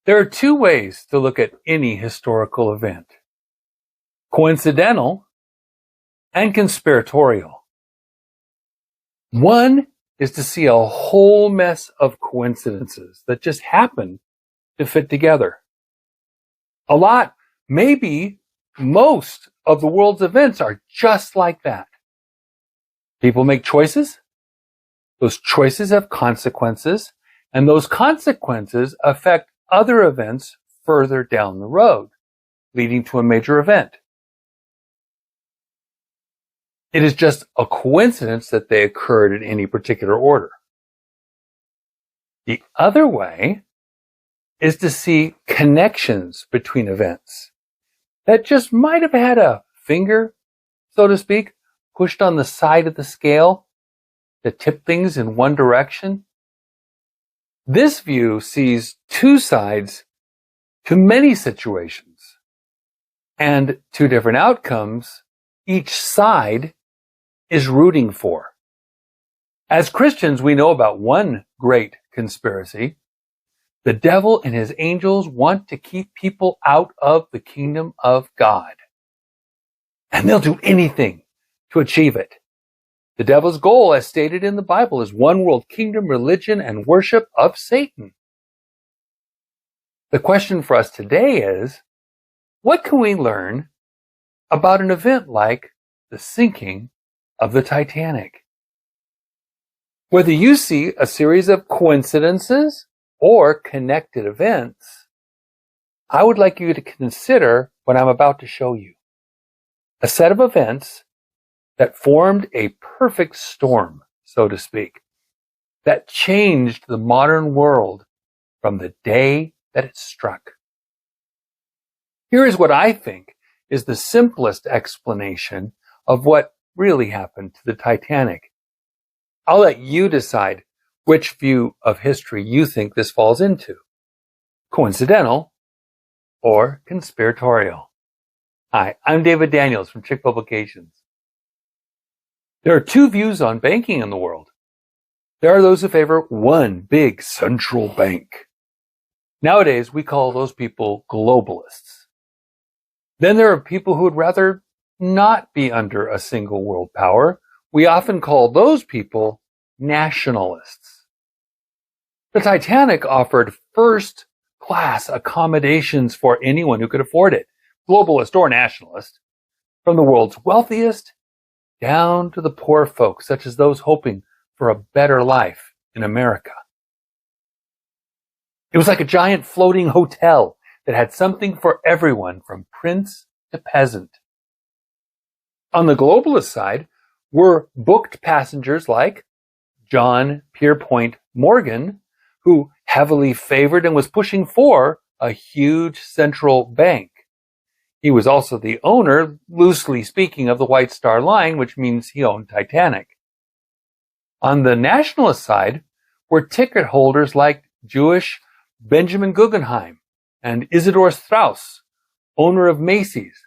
There are two ways to look at any historical event: coincidental and conspiratorial. One is to see a whole mess of coincidences that just happen to fit together. A lot, maybe most of the world's events are just like that. People make choices. Those choices have consequences, and those consequences affect other events further down the road, leading to a major event. It is just a coincidence that they occurred in any particular order. The other way is to see connections between events that just might have had a finger, so to speak, pushed on the side of the scale to tip things in one direction. This view sees two sides to many situations and two different outcomes each side is rooting for. As Christians, we know about one great conspiracy. The devil and his angels want to keep people out of the kingdom of God. And they'll do anything to achieve it. The devil's goal, as stated in the Bible, is one world kingdom, religion, and worship of Satan. The question for us today is, what can we learn about an event like the sinking of the Titanic? Whether you see a series of coincidences or connected events, I would like you to consider what I'm about to show you. A set of events that formed a perfect storm, so to speak, that changed the modern world from the day that it struck. Here is what I think is the simplest explanation of what really happened to the Titanic. I'll let you decide which view of history you think this falls into: coincidental or conspiratorial. Hi, I'm David Daniels from Chick Publications. There are two views on banking in the world. There are those who favor one big central bank. Nowadays, we call those people globalists. Then there are people who would rather not be under a single world power. We often call those people nationalists. The Titanic offered first-class accommodations for anyone who could afford it, globalist or nationalist, from the world's wealthiest down to the poor folks, such as those hoping for a better life in America. It was like a giant floating hotel that had something for everyone, from prince to peasant. On the globalist side were booked passengers like John Pierpont Morgan, who heavily favored and was pushing for a huge central bank. He was also the owner, loosely speaking, of the White Star Line, which means he owned Titanic. On the nationalist side were ticket holders like Jewish Benjamin Guggenheim and Isidor Straus, owner of Macy's,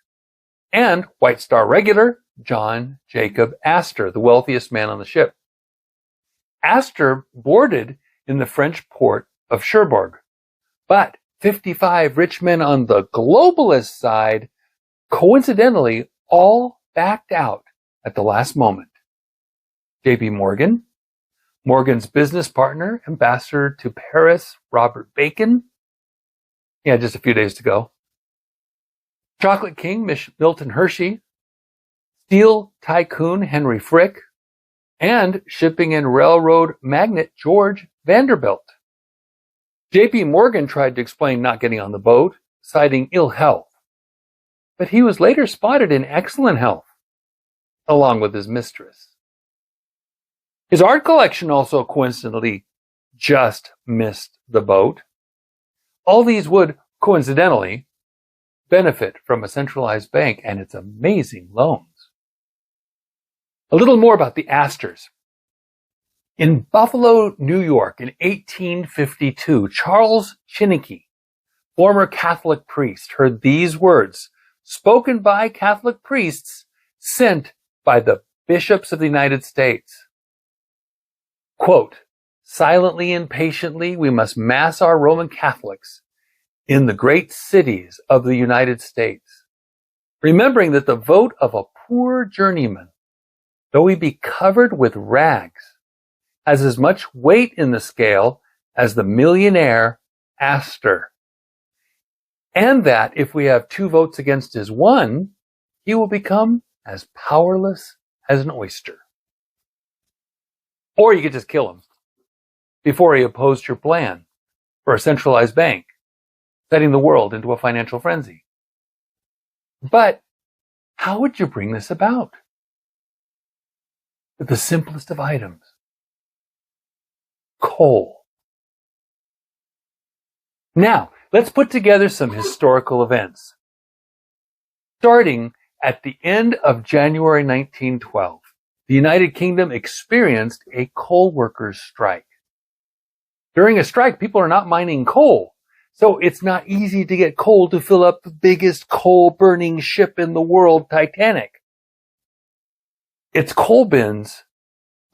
and White Star regular John Jacob Astor, the wealthiest man on the ship. Astor boarded in the French port of Cherbourg, but 55 rich men on the globalist side coincidentally all backed out at the last moment. J.P. Morgan, Morgan's business partner, ambassador to Paris, Robert Bacon, he had just a few days to go. Chocolate King, Milton Hershey, steel tycoon Henry Frick, and shipping and railroad magnate George Vanderbilt. J.P. Morgan tried to explain not getting on the boat, citing ill health, but he was later spotted in excellent health, along with his mistress. His art collection also coincidentally just missed the boat. All these would, coincidentally, benefit from a centralized bank and its amazing loans. A little more about the Astors. In Buffalo, New York in 1852, Charles Chinnicky, former Catholic priest, heard these words spoken by Catholic priests sent by the bishops of the United States. Quote, "Silently and patiently we must mass our Roman Catholics in the great cities of the United States, remembering that the vote of a poor journeyman, though he be covered with rags, has as much weight in the scale as the millionaire Astor, and that if we have 2 votes against his 1, he will become as powerless as an oyster. Or you could just kill him before he opposed your plan for a centralized bank, setting the world into a financial frenzy. But how would you bring this about? With the simplest of items, coal. Now, let's put together some historical events. Starting at the end of January 1912, the United Kingdom experienced a coal workers' strike. During a strike, people are not mining coal, so it's not easy to get coal to fill up the biggest coal-burning ship in the world, Titanic. Its coal bins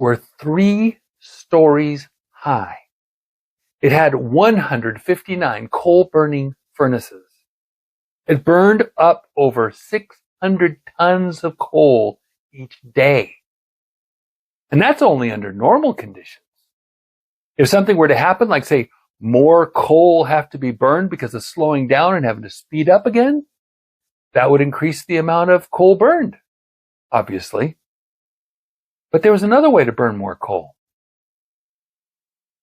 were 3 stories high. It had 159 coal-burning furnaces. It burned up over 600 tons of coal each day. And that's only under normal conditions. If something were to happen, like say, more coal have to be burned because of slowing down and having to speed up again, that would increase the amount of coal burned, obviously. But there was another way to burn more coal.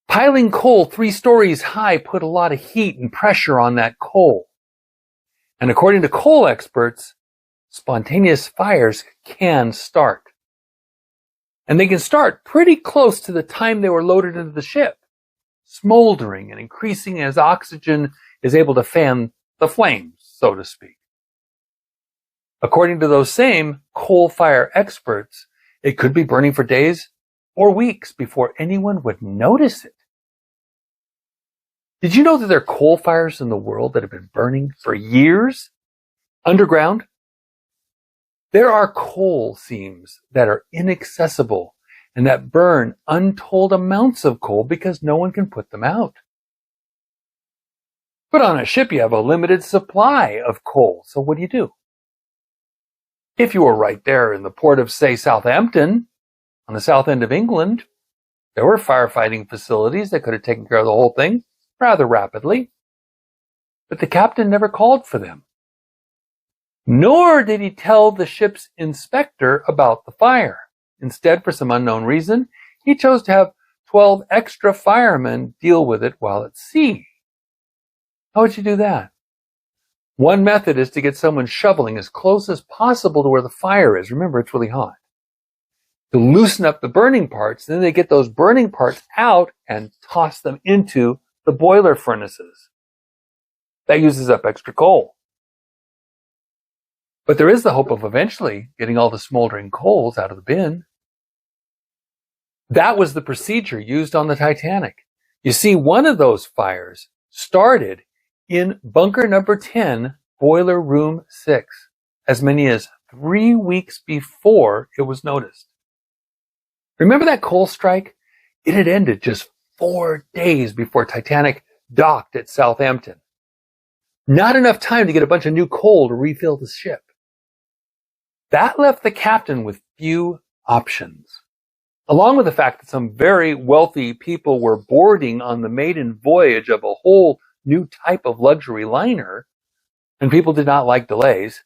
Piling coal 3 stories high put a lot of heat and pressure on that coal. And according to coal experts, spontaneous fires can start. And they can start pretty close to the time they were loaded into the ship, smoldering and increasing as oxygen is able to fan the flames, so to speak. According to those same coal fire experts, it could be burning for days or weeks before anyone would notice it. Did you know that there are coal fires in the world that have been burning for years underground? There are coal seams that are inaccessible and that burn untold amounts of coal because no one can put them out. But on a ship, you have a limited supply of coal. So what do? If you were right there in the port of, say, Southampton, on the south end of England, there were firefighting facilities that could have taken care of the whole thing rather rapidly. But the captain never called for them. Nor did he tell the ship's inspector about the fire. Instead, for some unknown reason, he chose to have 12 extra firemen deal with it while at sea. How would you do that? One method is to get someone shoveling as close as possible to where the fire is. Remember, it's really hot. To loosen up the burning parts, then they get those burning parts out and toss them into the boiler furnaces. That uses up extra coal. But there is the hope of eventually getting all the smoldering coals out of the bin. That was the procedure used on the Titanic. You see, one of those fires started in bunker number 10, boiler room 6, as many as 3 weeks before it was noticed. Remember that coal strike? It had ended just 4 days before Titanic docked at Southampton. Not enough time to get a bunch of new coal to refill the ship. That left the captain with few options. Along with the fact that some very wealthy people were boarding on the maiden voyage of a whole new type of luxury liner, and people did not like delays,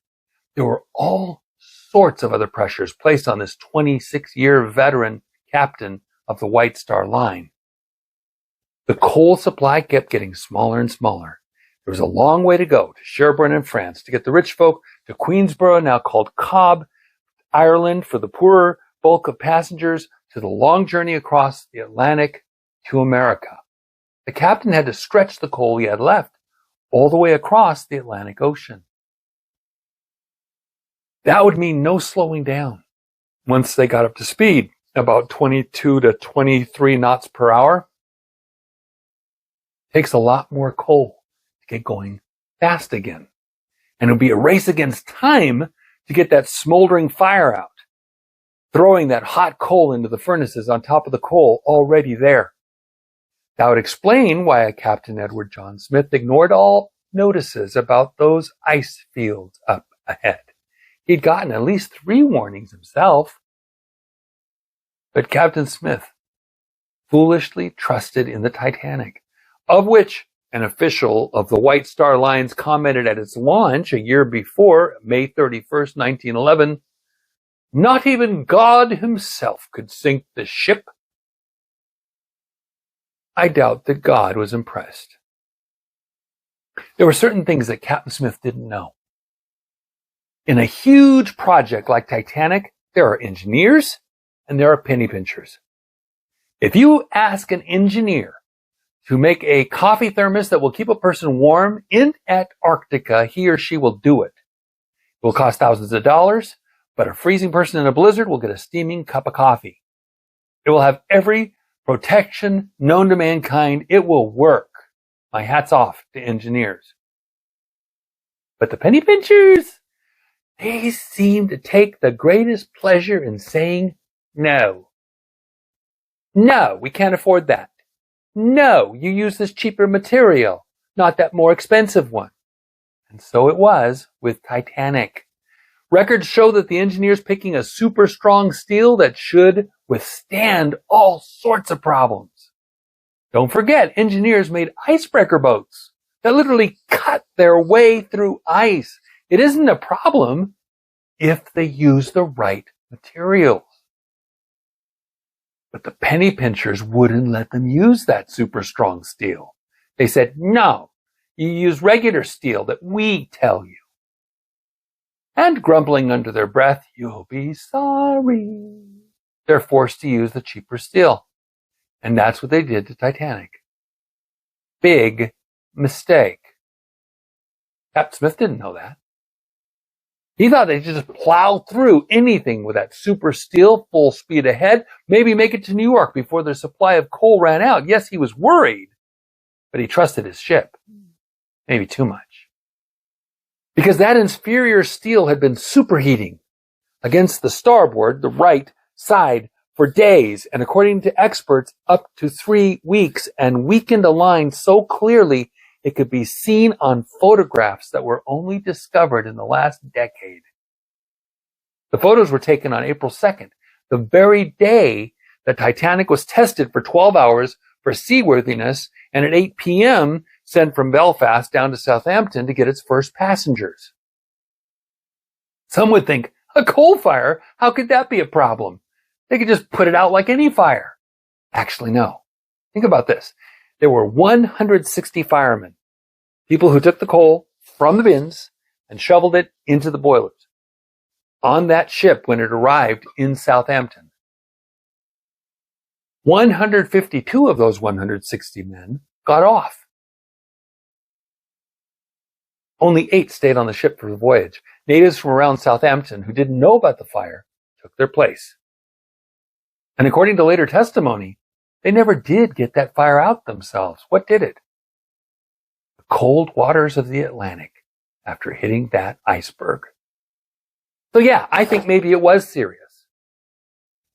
there were all sorts of other pressures placed on this 26-year veteran captain of the White Star Line. The coal supply kept getting smaller and smaller. There was a long way to go to Cherbourg in France to get the rich folk, to Queensborough, now called Cobb, Ireland for the poorer bulk of passengers, to the long journey across the Atlantic to America. The captain had to stretch the coal he had left all the way across the Atlantic Ocean. That would mean no slowing down. Once they got up to speed, about 22 to 23 knots per hour, it takes a lot more coal to get going fast again. And it'll be a race against time to get that smoldering fire out, throwing that hot coal into the furnaces on top of the coal already there. That would explain why Captain Edward John Smith ignored all notices about those ice fields up ahead. He'd gotten at least 3 warnings himself. But Captain Smith foolishly trusted in the Titanic, of which an official of the White Star Lines commented at its launch a year before, May 31st, 1911, "Not even God himself could sink the ship." I doubt that God was impressed. There were certain things that Captain Smith didn't know. In a huge project like Titanic, there are engineers and there are penny pinchers. If you ask an engineer to make a coffee thermos that will keep a person warm in Antarctica, he or she will do it. It will cost thousands of dollars, but a freezing person in a blizzard will get a steaming cup of coffee. It will have every protection known to mankind. It will work. My hat's off to engineers. But the penny pinchers, they seem to take the greatest pleasure in saying no. No, we can't afford that. No, you use this cheaper material, not that more expensive one. And so it was with Titanic. Records show that the engineers picking a super strong steel that should withstand all sorts of problems. Don't forget, engineers made icebreaker boats that literally cut their way through ice. It isn't a problem if they use the right materials. But the penny pinchers wouldn't let them use that super strong steel. They said, no, you use regular steel that we tell you. And grumbling under their breath, you'll be sorry, they're forced to use the cheaper steel. And that's what they did to Titanic. Big mistake. Captain Smith didn't know that. He thought they'd just plow through anything with that super steel, full speed ahead, maybe make it to New York before their supply of coal ran out. Yes, he was worried, but he trusted his ship. Maybe too much. Because that inferior steel had been superheating against the starboard, the right side, for days, and according to experts, up to 3 weeks, and weakened a line so clearly it could be seen on photographs that were only discovered in the last decade. The photos were taken on April 2nd, the very day the Titanic was tested for 12 hours for seaworthiness, and at 8 p.m. sent from Belfast down to Southampton to get its first passengers. Some would think, a coal fire? How could that be a problem? They could just put it out like any fire. Actually, no. Think about this. There were 160 firemen, people who took the coal from the bins and shoveled it into the boilers on that ship when it arrived in Southampton. 152 of those 160 men got off. Only 8 stayed on the ship for the voyage. Natives from around Southampton who didn't know about the fire took their place. And according to later testimony, they never did get that fire out themselves. What did it? The cold waters of the Atlantic after hitting that iceberg. So yeah, I think maybe it was serious.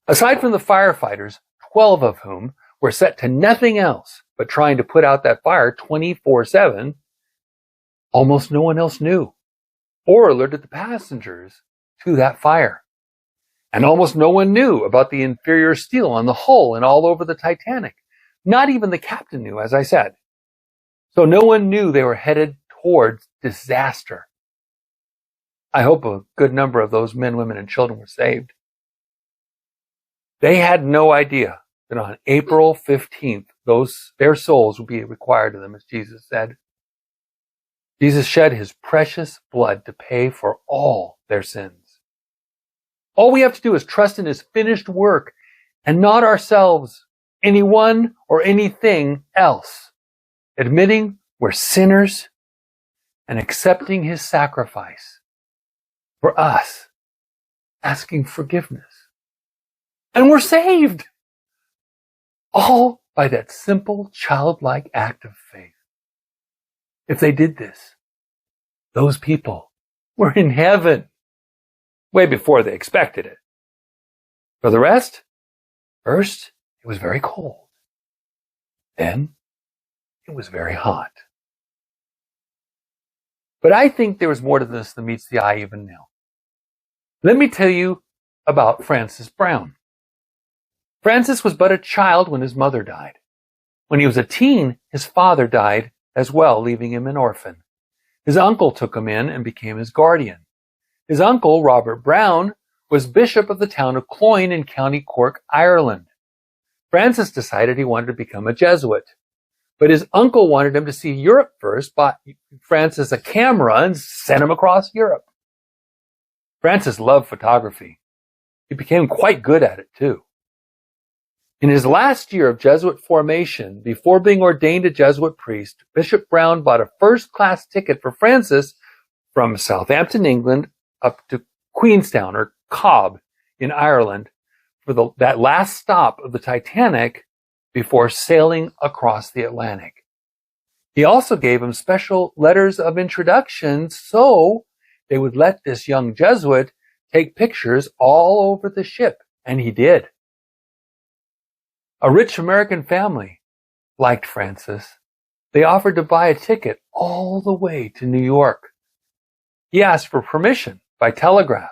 Aside from the firefighters, 12 of whom were set to nothing else but trying to put out that fire 24/7, almost no one else knew or alerted the passengers to that fire. And almost no one knew about the inferior steel on the hull and all over the Titanic. Not even the captain knew, as I said. So no one knew they were headed towards disaster. I hope a good number of those men, women, and children were saved. They had no idea that on April 15th, their souls would be required of them, as Jesus said. Jesus shed his precious blood to pay for all their sins. All we have to do is trust in his finished work and not ourselves, anyone or anything else, admitting we're sinners and accepting his sacrifice for us, asking forgiveness. And we're saved. All by that simple childlike act of faith. If they did this, those people were in heaven way before they expected it. For the rest, first, it was very cold. Then, it was very hot. But I think there is more to this than meets the eye even now. Let me tell you about Francis Brown. Francis was but a child when his mother died. When he was a teen, his father died as well, leaving him an orphan. His uncle took him in and became his guardian. His uncle, Robert Brown, was bishop of the town of Cloyne in County Cork, Ireland. Francis decided he wanted to become a Jesuit. But his uncle wanted him to see Europe first, bought Francis a camera and sent him across Europe. Francis loved photography. He became quite good at it too. In his last year of Jesuit formation, before being ordained a Jesuit priest, Bishop Brown bought a first-class ticket for Francis from Southampton, England, up to Queenstown or Cobb in Ireland for that last stop of the Titanic before sailing across the Atlantic. He also gave him special letters of introduction so they would let this young Jesuit take pictures all over the ship, and he did. A rich American family liked Francis. They offered to buy a ticket all the way to New York. He asked for permission by telegraph.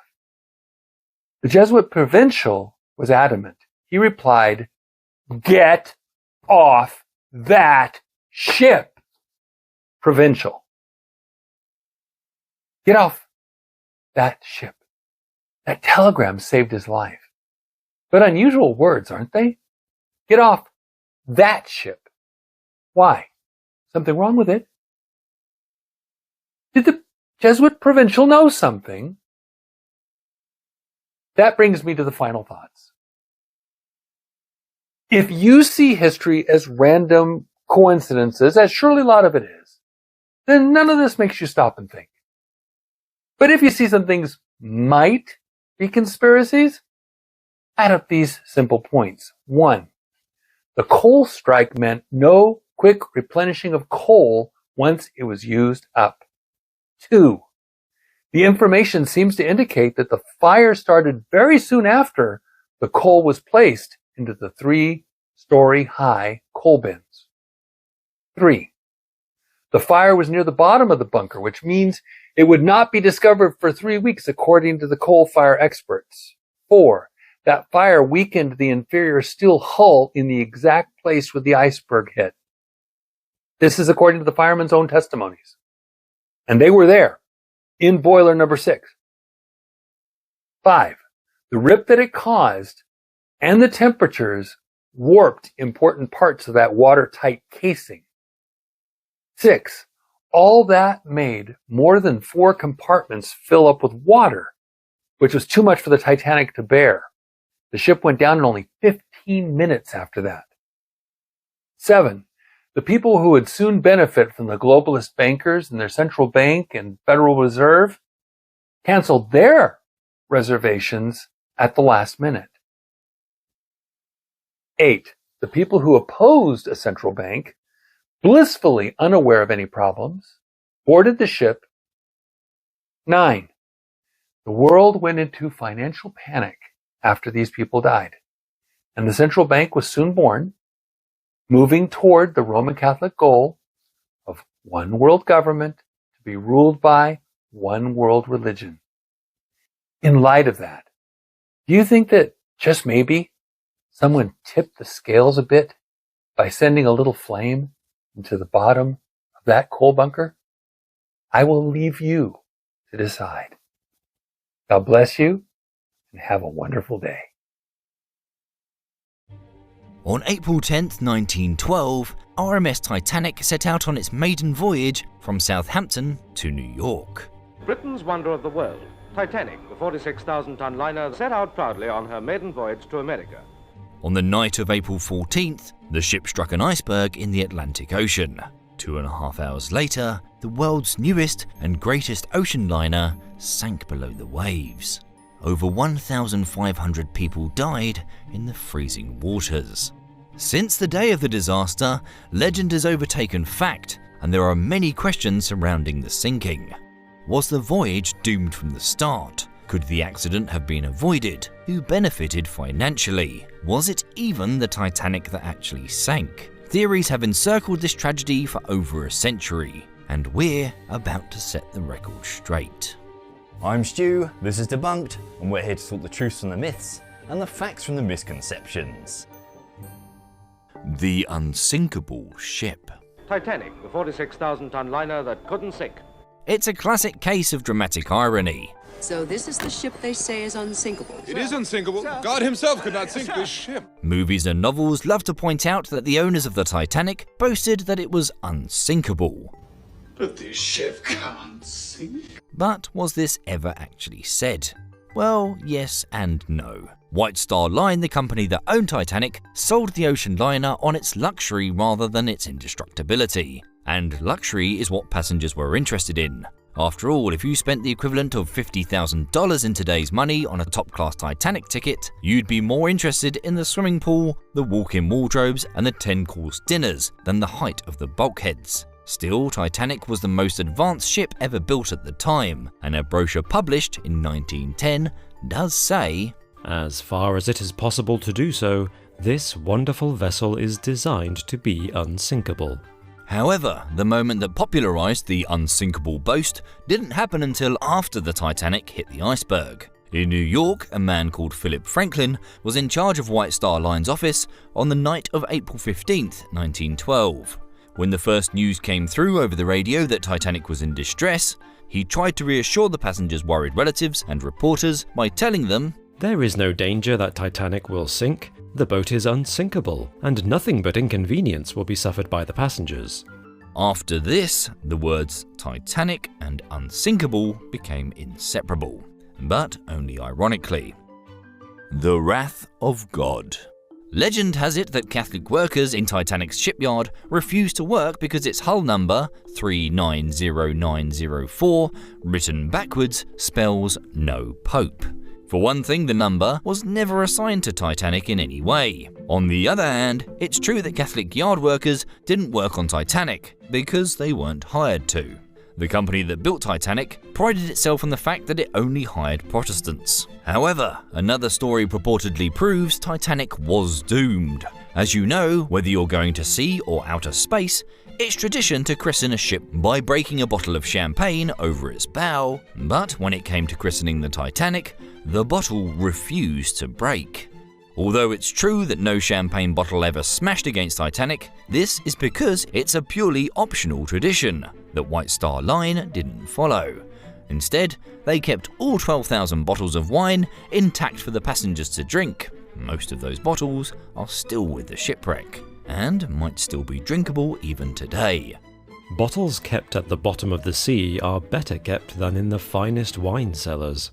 The Jesuit provincial was adamant. He replied, "Get off that ship." Provincial. Get off that ship. That telegram saved his life. But unusual words, aren't they? Get off that ship. Why? Something wrong with it? Did the Jesuit provincial know something? That brings me to the final thoughts. If you see history as random coincidences, as surely a lot of it is, then none of this makes you stop and think. But if you see some things might be conspiracies, add up these simple points. 1, the coal strike meant no quick replenishing of coal once it was used up. 2, the information seems to indicate that the fire started very soon after the coal was placed into the 3-story high coal bins. 3, the fire was near the bottom of the bunker, which means it would not be discovered for 3 weeks according to the coal fire experts. 4, that fire weakened the inferior steel hull in the exact place where the iceberg hit. This is according to the firemen's own testimonies. And they were there, in boiler number 6. 5, the rip that it caused and the temperatures warped important parts of that watertight casing. 6, all that made more than 4 compartments fill up with water, which was too much for the Titanic to bear. The ship went down in only 15 minutes after that. 7, the people who would soon benefit from the globalist bankers and their central bank and Federal Reserve canceled their reservations at the last minute. 8, the people who opposed a central bank, blissfully unaware of any problems, boarded the ship. 9, the world went into financial panic after these people died, and the central bank was soon born, moving toward the Roman Catholic goal of one world government to be ruled by one world religion. In light of that, do you think that just maybe someone tipped the scales a bit by sending a little flame into the bottom of that coal bunker? I will leave you to decide. God bless you and have a wonderful day. On April 10th, 1912, RMS Titanic set out on its maiden voyage from Southampton to New York. Britain's wonder of the world, Titanic, the 46,000-ton liner, set out proudly on her maiden voyage to America. On the night of April 14th, the ship struck an iceberg in the Atlantic Ocean. 2.5 hours later, the world's newest and greatest ocean liner sank below the waves. Over 1,500 people died in the freezing waters. Since the day of the disaster, legend has overtaken fact, and there are many questions surrounding the sinking. Was the voyage doomed from the start? Could the accident have been avoided? Who benefited financially? Was it even the Titanic that actually sank? Theories have encircled this tragedy for over a century. and we're about to set the record straight. I'm Stu, this is Debunked, and we're here to talk the truths from the myths and the facts from the misconceptions. The unsinkable ship. Titanic, the 46,000-ton liner that couldn't sink. It's a classic case of dramatic irony. So this is the ship they say is unsinkable. It is unsinkable. God himself could not sink this ship. Movies and novels love to point out that the owners of the Titanic boasted that it was unsinkable. But this ship can't sink. But was this ever actually said? Well, yes and no. White Star Line, the company that owned Titanic, sold the ocean liner on its luxury rather than its indestructibility. And luxury is what passengers were interested in. After all, if you spent the equivalent of $50,000 in today's money on a top-class Titanic ticket, you'd be more interested in the swimming pool, the walk-in wardrobes, and the 10-course dinners than the height of the bulkheads. Still, Titanic was the most advanced ship ever built at the time, and a brochure published in 1910 does say, "As far as it is possible to do so, this wonderful vessel is designed to be unsinkable." However, the moment that popularised the unsinkable boast didn't happen until after the Titanic hit the iceberg. In New York, a man called Philip Franklin was in charge of White Star Line's office on the night of April 15th, 1912. When the first news came through over the radio that Titanic was in distress, he tried to reassure the passengers' worried relatives and reporters by telling them, "There is no danger that Titanic will sink. The boat is unsinkable, and nothing but inconvenience will be suffered by the passengers." After this, the words Titanic and unsinkable became inseparable, but only ironically. The Wrath of God. Legend has it that Catholic workers in Titanic's shipyard refused to work because its hull number, 390904, written backwards, spells no Pope. For one thing, the number was never assigned to Titanic in any way. On the other hand, it's true that Catholic yard workers didn't work on Titanic because they weren't hired to. The company that built Titanic prided itself on the fact that it only hired Protestants. However, another story purportedly proves Titanic was doomed. As you know, whether you're going to sea or outer space, it's tradition to christen a ship by breaking a bottle of champagne over its bow, but when it came to christening the Titanic, the bottle refused to break. Although it's true that no champagne bottle ever smashed against Titanic, this is because it's a purely optional tradition that White Star Line didn't follow. Instead, they kept all 12,000 bottles of wine intact for the passengers to drink. Most of those bottles are still with the shipwreck, and might still be drinkable even today. Bottles kept at the bottom of the sea are better kept than in the finest wine cellars.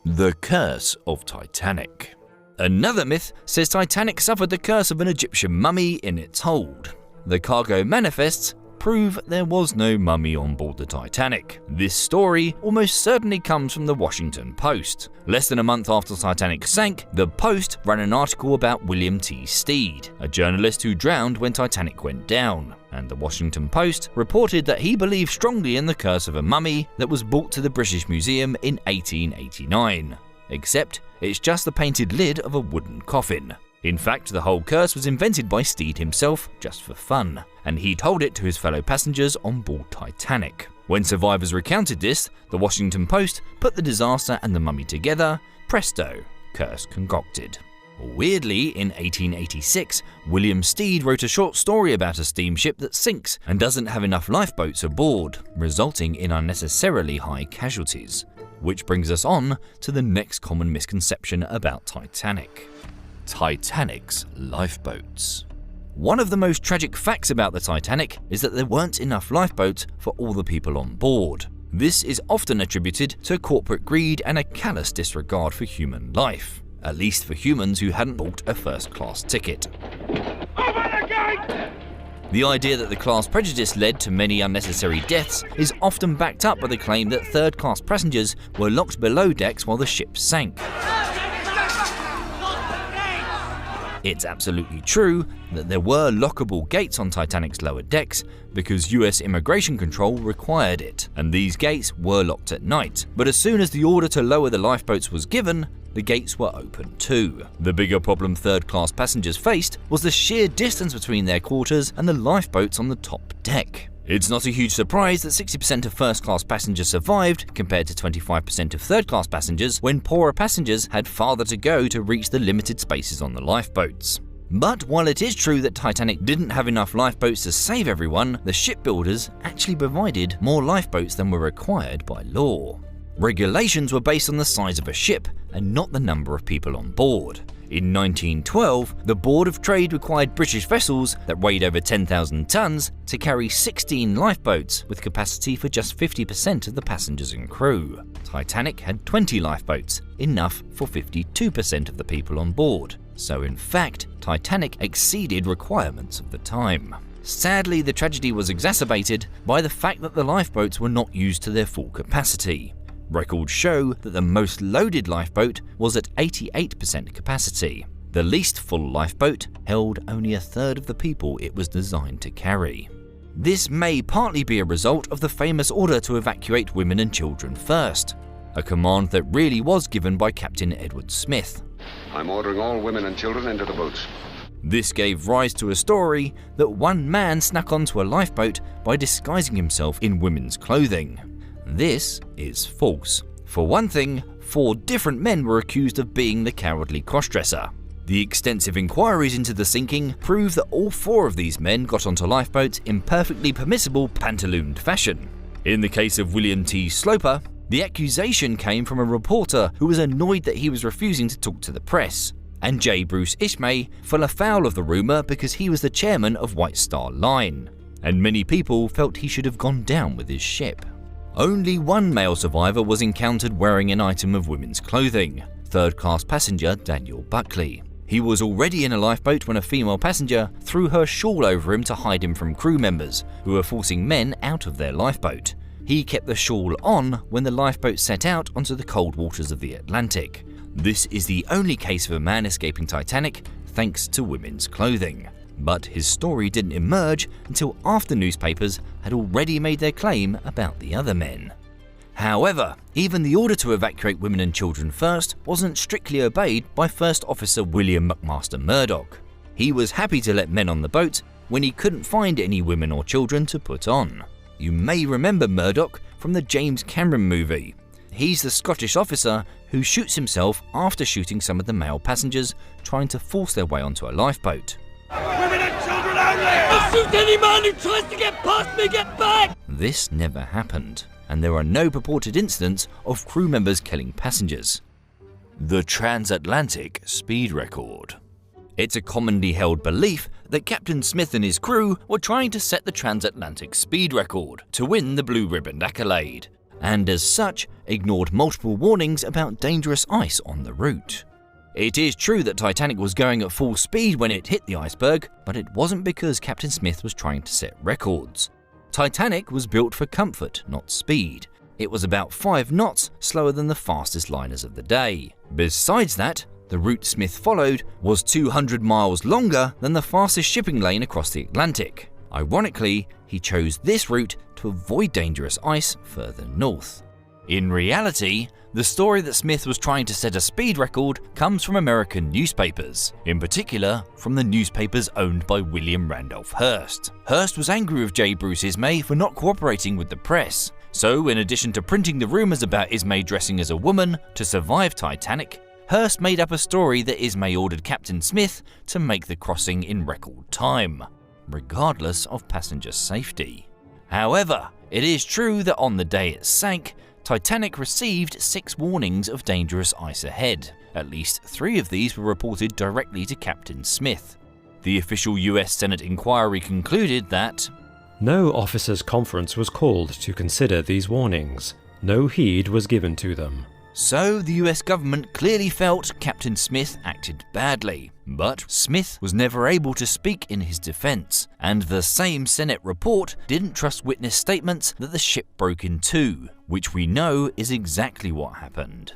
The Curse of Titanic. Another myth says Titanic suffered the curse of an Egyptian mummy in its hold. The cargo manifests prove there was no mummy on board the Titanic. This story almost certainly comes from the Washington Post. Less than a month after Titanic sank, the Post ran an article about William T. Stead, a journalist who drowned when Titanic went down, and the Washington Post reported that he believed strongly in the curse of a mummy that was brought to the British Museum in 1889. Except it's just the painted lid of a wooden coffin. In fact, the whole curse was invented by Stead himself just for fun, and he told it to his fellow passengers on board Titanic. When survivors recounted this, the Washington Post put the disaster and the mummy together. Presto, curse concocted. Weirdly, in 1886, William Stead wrote a short story about a steamship that sinks and doesn't have enough lifeboats aboard, resulting in unnecessarily high casualties. Which brings us on to the next common misconception about Titanic. Titanic's lifeboats. One of the most tragic facts about the Titanic is that there weren't enough lifeboats for all the people on board. This is often attributed to corporate greed and a callous disregard for human life, at least for humans who hadn't bought a first-class ticket. The idea that the class prejudice led to many unnecessary deaths is often backed up by the claim that third-class passengers were locked below decks while the ship sank. It's absolutely true that there were lockable gates on Titanic's lower decks because US immigration control required it, and these gates were locked at night. But as soon as the order to lower the lifeboats was given, the gates were open too. The bigger problem third-class passengers faced was the sheer distance between their quarters and the lifeboats on the top deck. It's not a huge surprise that 60% of first-class passengers survived, compared to 25% of third-class passengers, when poorer passengers had farther to go to reach the limited spaces on the lifeboats. But while it is true that Titanic didn't have enough lifeboats to save everyone, the shipbuilders actually provided more lifeboats than were required by law. Regulations were based on the size of a ship and not the number of people on board. In 1912, the Board of Trade required British vessels that weighed over 10,000 tons to carry 16 lifeboats with capacity for just 50% of the passengers and crew. Titanic had 20 lifeboats, enough for 52% of the people on board. So in fact, Titanic exceeded requirements of the time. Sadly, the tragedy was exacerbated by the fact that the lifeboats were not used to their full capacity. Records show that the most loaded lifeboat was at 88% capacity. The least full lifeboat held only a third of the people it was designed to carry. This may partly be a result of the famous order to evacuate women and children first, a command that really was given by Captain Edward Smith. I'm ordering all women and children into the boats. This gave rise to a story that one man snuck onto a lifeboat by disguising himself in women's clothing. This is false. For one thing, 4 different men were accused of being the cowardly crossdresser. The extensive inquiries into the sinking prove that all 4 of these men got onto lifeboats in perfectly permissible pantalooned fashion. In the case of William T. Sloper, the accusation came from a reporter who was annoyed that he was refusing to talk to the press, and J. Bruce Ismay fell afoul of the rumour because he was the chairman of White Star Line, and many people felt he should have gone down with his ship. Only one male survivor was encountered wearing an item of women's clothing, third-class passenger Daniel Buckley. He was already in a lifeboat when a female passenger threw her shawl over him to hide him from crew members who were forcing men out of their lifeboat. He kept the shawl on when the lifeboat set out onto the cold waters of the Atlantic. This is the only case of a man escaping Titanic thanks to women's clothing. But his story didn't emerge until after newspapers had already made their claim about the other men. However, even the order to evacuate women and children first wasn't strictly obeyed by First Officer William McMaster Murdoch. He was happy to let men on the boat when he couldn't find any women or children to put on. You may remember Murdoch from the James Cameron movie. He's the Scottish officer who shoots himself after shooting some of the male passengers trying to force their way onto a lifeboat. Women and children only! I'll shoot any man who tries to get past me, get back! This never happened, and there are no purported incidents of crew members killing passengers. The transatlantic speed record. It's a commonly held belief that Captain Smith and his crew were trying to set the transatlantic speed record to win the Blue Ribbon accolade, and as such, ignored multiple warnings about dangerous ice on the route. It is true that Titanic was going at full speed when it hit the iceberg, but it wasn't because Captain Smith was trying to set records. Titanic was built for comfort, not speed. It was about 5 knots slower than the fastest liners of the day. Besides that, the route Smith followed was 200 miles longer than the fastest shipping lane across the Atlantic. Ironically, he chose this route to avoid dangerous ice further north. In reality, the story that Smith was trying to set a speed record comes from American newspapers, in particular from the newspapers owned by William Randolph Hearst. Hearst was angry with J. Bruce Ismay for not cooperating with the press, so in addition to printing the rumours about Ismay dressing as a woman to survive Titanic, Hearst made up a story that Ismay ordered Captain Smith to make the crossing in record time, regardless of passenger safety. However, it is true that on the day it sank, Titanic received 6 warnings of dangerous ice ahead. At least 3 of these were reported directly to Captain Smith. The official US Senate inquiry concluded that no officers' conference was called to consider these warnings. No heed was given to them. So the US government clearly felt Captain Smith acted badly, but Smith was never able to speak in his defense, and the same Senate report didn't trust witness statements that the ship broke in 2, which we know is exactly what happened.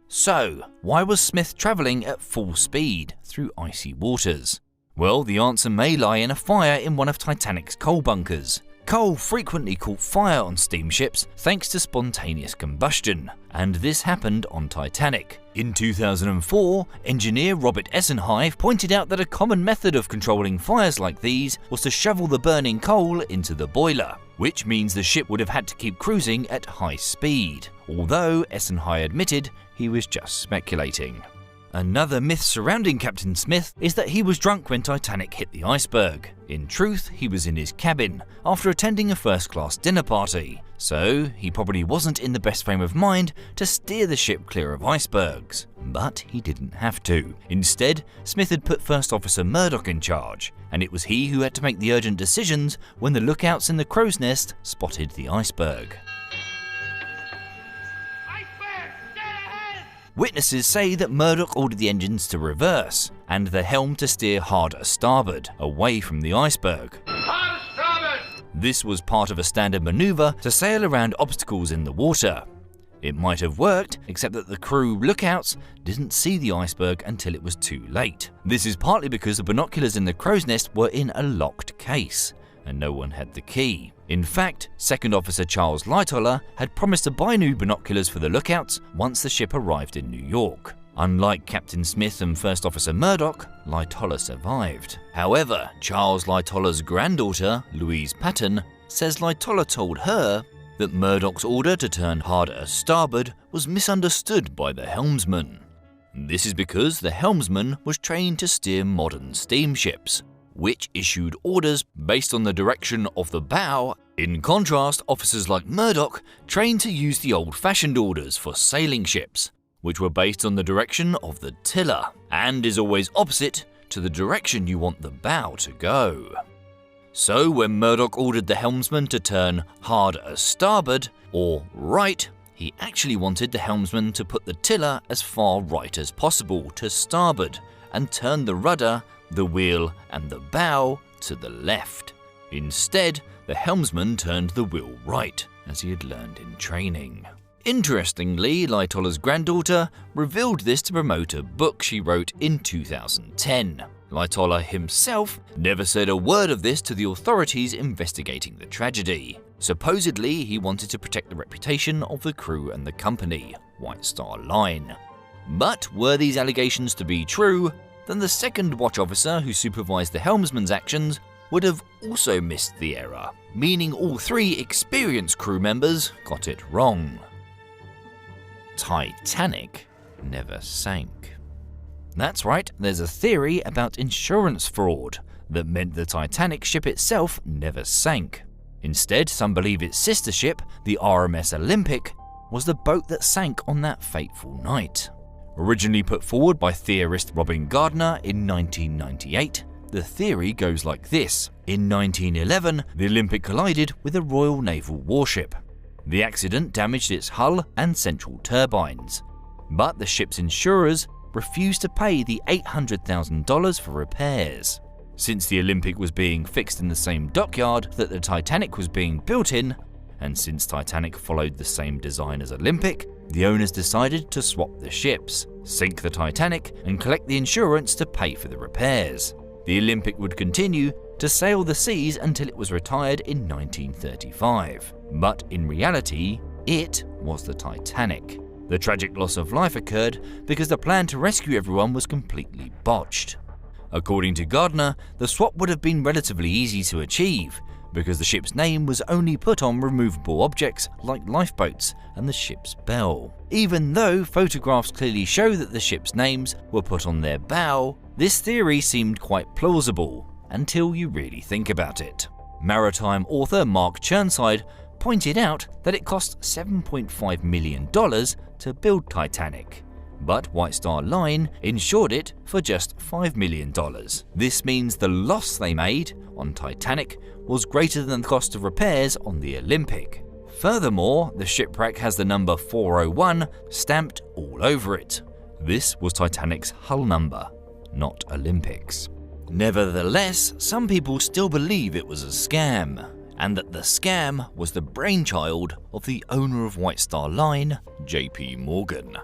So, why was Smith travelling at full speed through icy waters? Well, the answer may lie in a fire in one of Titanic's coal bunkers. coal frequently caught fire on steamships thanks to spontaneous combustion, and this happened on Titanic. In 2004, engineer Robert Essenhive pointed out that a common method of controlling fires like these was to shovel the burning coal into the boiler, which means the ship would have had to keep cruising at high speed, although Essenhive admitted he was just speculating. Another myth surrounding Captain Smith is that he was drunk when Titanic hit the iceberg. In truth, he was in his cabin after attending a first-class dinner party, so he probably wasn't in the best frame of mind to steer the ship clear of icebergs. But he didn't have to. Instead, Smith had put First Officer Murdoch in charge, and it was he who had to make the urgent decisions when the lookouts in the crow's nest spotted the iceberg. Witnesses say that Murdoch ordered the engines to reverse and the helm to steer hard a starboard, away from the iceberg. Hard starboard! This was part of a standard maneuver to sail around obstacles in the water. It might have worked, except that the crew lookouts didn't see the iceberg until it was too late. This is partly because the binoculars in the crow's nest were in a locked case, and no one had the key. In fact, Second Officer Charles Lightoller had promised to buy new binoculars for the lookouts once the ship arrived in New York. Unlike Captain Smith and First Officer Murdoch, Lightoller survived. However, Charles Lightoller's granddaughter, Louise Patton, says Lightoller told her that Murdoch's order to turn hard at starboard was misunderstood by the helmsman. This is because the helmsman was trained to steer modern steamships, which issued orders based on the direction of the bow. In contrast, officers like Murdoch trained to use the old-fashioned orders for sailing ships, which were based on the direction of the tiller, and is always opposite to the direction you want the bow to go. So when Murdoch ordered the helmsman to turn hard a starboard, or right, he actually wanted the helmsman to put the tiller as far right as possible to starboard, and turn the rudder, the wheel and the bow to the left. Instead, the helmsman turned the wheel right, as he had learned in training. Interestingly, Lightoller's granddaughter revealed this to promote a book she wrote in 2010. Lightoller himself never said a word of this to the authorities investigating the tragedy. Supposedly, he wanted to protect the reputation of the crew and the company, White Star Line. But were these allegations to be true, then the second watch officer who supervised the helmsman's actions would have also missed the error, meaning all three experienced crew members got it wrong. Titanic never sank. That's right, there's a theory about insurance fraud that meant the Titanic ship itself never sank. Instead, some believe its sister ship, the RMS Olympic, was the boat that sank on that fateful night. Originally put forward by theorist Robin Gardner in 1998, the theory goes like this. In 1911, the Olympic collided with a Royal Naval warship. The accident damaged its hull and central turbines, but the ship's insurers refused to pay the $800,000 for repairs. Since the Olympic was being fixed in the same dockyard that the Titanic was being built in, and since Titanic followed the same design as Olympic, the owners decided to swap the ships, sink the Titanic, and collect the insurance to pay for the repairs. The Olympic would continue to sail the seas until it was retired in 1935. But in reality, it was the Titanic. The tragic loss of life occurred because the plan to rescue everyone was completely botched. According to Gardner, the swap would have been relatively easy to achieve, because the ship's name was only put on removable objects like lifeboats and the ship's bell. Even though photographs clearly show that the ship's names were put on their bow, this theory seemed quite plausible until you really think about it. Maritime author Mark Chirnside pointed out that it cost $7.5 million to build Titanic, but White Star Line insured it for just $5 million. This means the loss they made on Titanic was greater than the cost of repairs on the Olympic. Furthermore, the shipwreck has the number 401 stamped all over it. This was Titanic's hull number, not Olympic's. Nevertheless, some people still believe it was a scam, and that the scam was the brainchild of the owner of White Star Line, JP Morgan.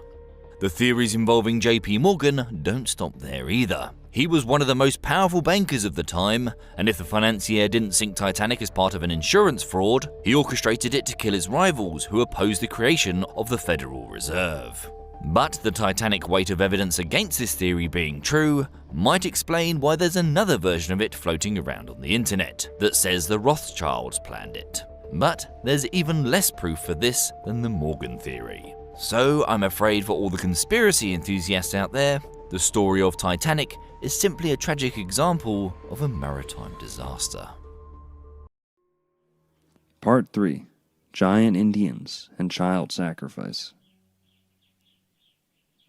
The theories involving JP Morgan don't stop there either. He was one of the most powerful bankers of the time, and if the financier didn't sink Titanic as part of an insurance fraud, he orchestrated it to kill his rivals who opposed the creation of the Federal Reserve. But the titanic weight of evidence against this theory being true might explain why there's another version of it floating around on the internet that says the Rothschilds planned it. But there's even less proof for this than the Morgan theory. So I'm afraid for all the conspiracy enthusiasts out there, the story of Titanic is simply a tragic example of a maritime disaster. Part 3. Giant Indians and Child Sacrifice.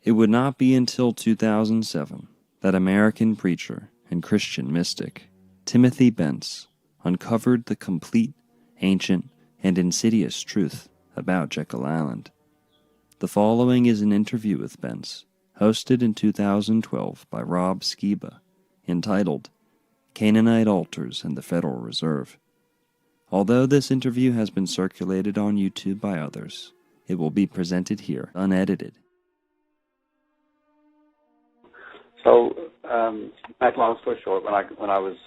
It would not be until 2007 that American preacher and Christian mystic Timothy Bence uncovered the complete, ancient, and insidious truth about Jekyll Island. The following is an interview with Bence, hosted in 2012 by Rob Skiba, entitled Canaanite Altars and the Federal Reserve. Although this interview has been circulated on YouTube by others, it will be presented here unedited. So, make a long story short, when I was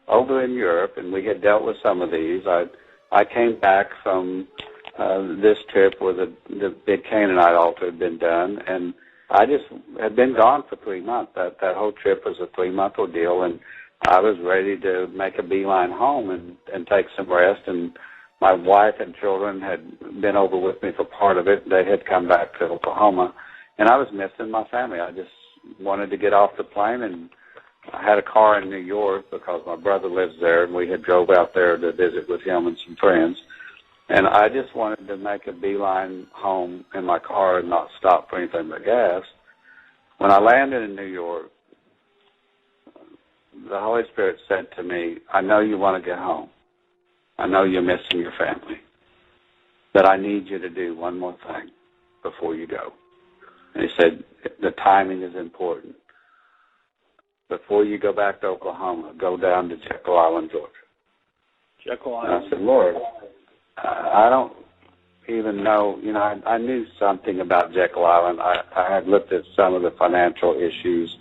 over in Europe and we had dealt with some of these, I came back from this trip where the big Canaanite altar had been done, and I just had been gone for 3 months. That whole trip was a 3-month ordeal, and I was ready to make a beeline home and take some rest. And my wife and children had been over with me for part of it. They had come back to Oklahoma, and I was missing my family. I just wanted to get off the plane, and I had a car in New York because my brother lives there, and we had drove out there to visit with him and some friends. And I just wanted to make a beeline home in my car and not stop for anything but gas. When I landed in New York, the Holy Spirit said to me, I know you want to get home. I know you're missing your family. But I need you to do one more thing before you go. And he said, the timing is important. Before you go back to Oklahoma, go down to Jekyll Island, Georgia. Jekyll Island. And I said, Lord, I don't even know, I knew something about Jekyll Island. I had looked at some of the financial issues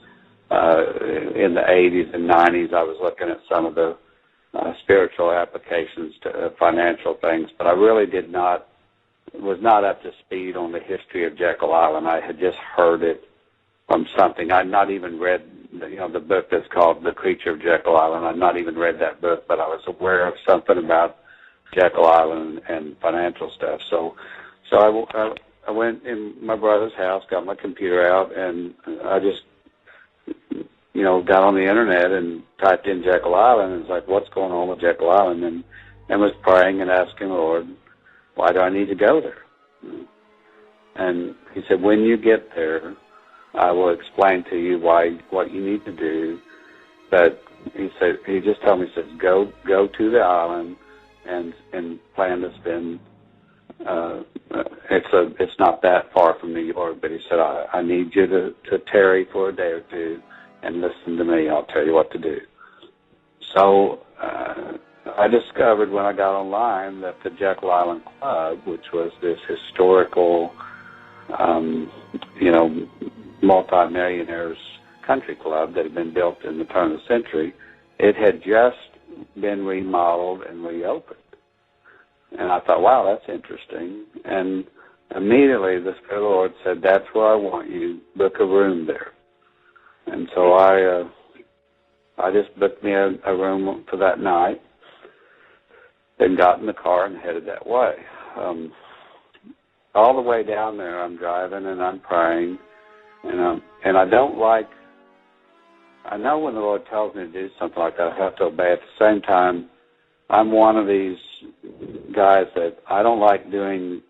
in the 80s and 90s. I was looking at some of the spiritual applications to financial things, but I really was not up to speed on the history of Jekyll Island. I had just heard it from something. I'd not even read the book that's called The Creature of Jekyll Island. I'd not even read that book, but I was aware of something about Jekyll Island and financial stuff. So I went in my brother's house, got my computer out, and I just, got on the internet and typed in Jekyll Island, and it's like, what's going on with Jekyll Island? And was praying and asking the Lord, why do I need to go there? And he said, when you get there, I will explain to you what you need to do. But he just told me, he says, go to the island and plan to spend. It's not that far from New York, but he said, I need you to tarry for a day or two and listen to me. I'll tell you what to do. So I discovered when I got online that the Jekyll Island Club, which was this historical, multi-millionaires country club that had been built in the turn of the century, it had just been remodeled and reopened. And I thought, wow, that's interesting. And immediately the Spirit of the Lord said, that's where I want you, book a room there. And so I just booked me a room for that night, then got in the car and headed that way. All the way down there, I'm driving and I'm praying, and I don't like, I know when the Lord tells me to do something like that, I have to obey. At the same time, I'm one of these guys that I don't like doing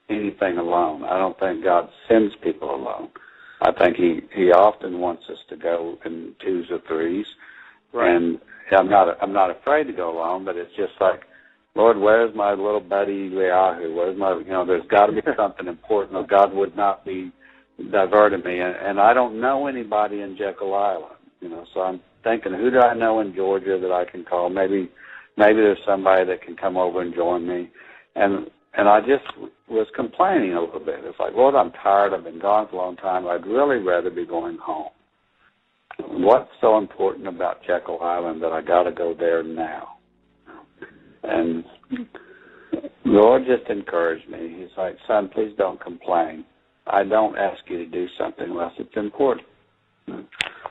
anything alone. I don't think God sends people alone. I think He often wants us to go in twos or threes, right. And I'm not afraid to go alone. But it's just like, Lord, where's my little buddy Eliyahu? Where's my, there's got to be something important, or God would not be diverting me. And I don't know anybody in Jekyll Island, So I'm thinking, who do I know in Georgia that I can call? Maybe there's somebody that can come over and join me. And I just was complaining a little bit. It's like, Lord, I'm tired. I've been gone for a long time. I'd really rather be going home. what's so important about Jekyll Island that I got to go there now? And the Lord just encouraged me. He's like, son, please don't complain. I don't ask you to do something unless it's important.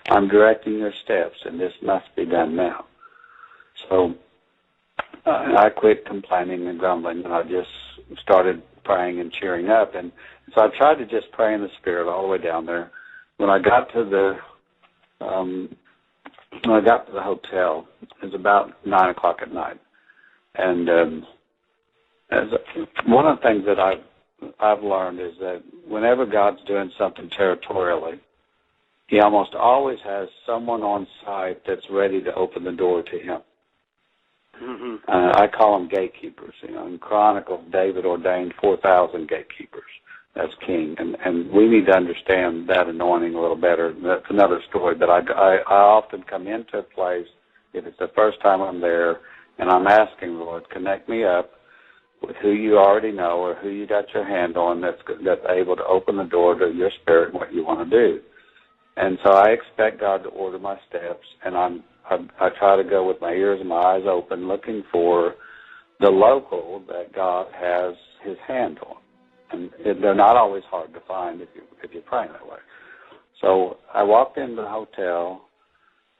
I'm directing your steps, and this must be done now. So I quit complaining and grumbling, and I just started praying and cheering up. And so I tried to just pray in the Spirit all the way down there. When I got to the hotel, it was about 9 o'clock at night. And one of the things that I've learned is that whenever God's doing something territorially, He almost always has someone on site that's ready to open the door to Him. Mm-hmm. I call them gatekeepers. In Chronicles, David ordained 4,000 gatekeepers as king, and we need to understand that anointing a little better. That's another story, but I often come into a place, if it's the first time I'm there, and I'm asking, Lord, connect me up with who you already know or who you got your hand on that's able to open the door to your Spirit and what you want to do. And so I expect God to order my steps, and I try to go with my ears and my eyes open, looking for the local that God has His hand on. And they're not always hard to find if you're praying that way. So I walked into the hotel,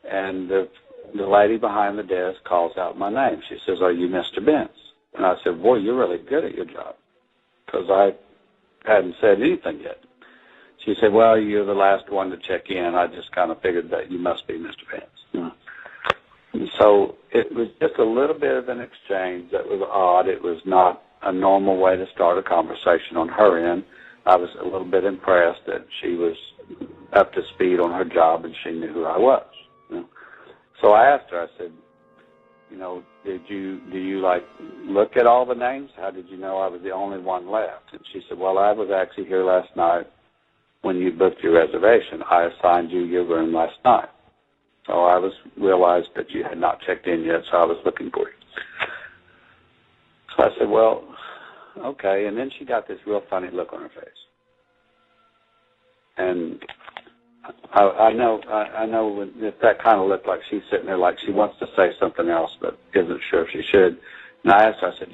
and the lady behind the desk calls out my name. She says, "Are you Mr. Bentz?" And I said, "Boy, you're really good at your job," because I hadn't said anything yet. She said, "Well, you're the last one to check in. I just kind of figured that you must be Mr. Bentz." And so it was just a little bit of an exchange that was odd. It was not a normal way to start a conversation on her end. I was a little bit impressed that she was up to speed on her job and she knew who I was. So I asked her, I said, do you like look at all the names? How did you know I was the only one left? And she said, well, I was actually here last night when you booked your reservation. I assigned you your room last night. So I realized that you had not checked in yet, so I was looking for you. So I said, well, okay. And then she got this real funny look on her face. And I know if that kind of looked like she's sitting there like she wants to say something else but isn't sure if she should. And I asked her, I said,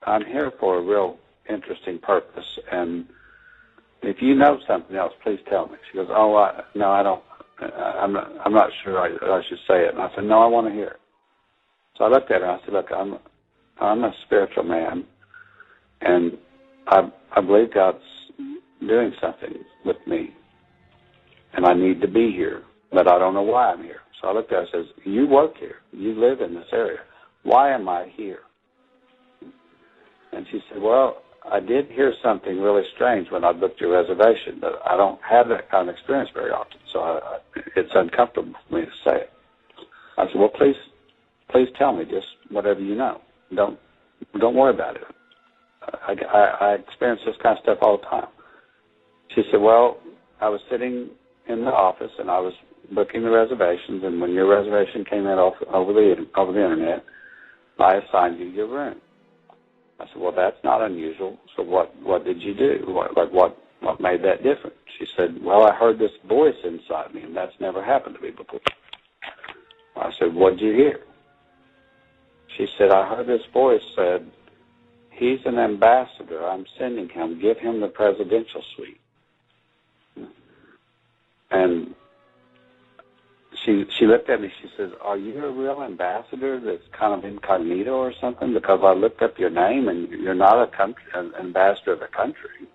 I'm here for a real interesting purpose, and if you know something else, please tell me. She goes, no, I don't. I'm not sure I should say it. And I said, no, I want to hear it. So I looked at her and I said, look, I'm a spiritual man, and I believe God's doing something with me, and I need to be here, but I don't know why I'm here. So I looked at her and says, you work here. You live in this area. Why am I here? And she said, well, I did hear something really strange when I booked your reservation, but I don't have that kind of experience very often, so it's uncomfortable for me to say it. I said, well, please tell me just whatever you know. Don't worry about it. I experience this kind of stuff all the time. She said, well, I was sitting in the office and I was booking the reservations, and when your reservation came in over the internet, I assigned you your room. I said, well, that's not unusual. So what did you do? What made that different? She said, well, I heard this voice inside me, and that's never happened to me before. I said, what did you hear? She said, I heard this voice said, he's an ambassador. I'm sending him. Give him the presidential suite. And she looked at me. She says, are you a real ambassador that's kind of incognito or something? Because I looked up your name, and you're not an ambassador of a country.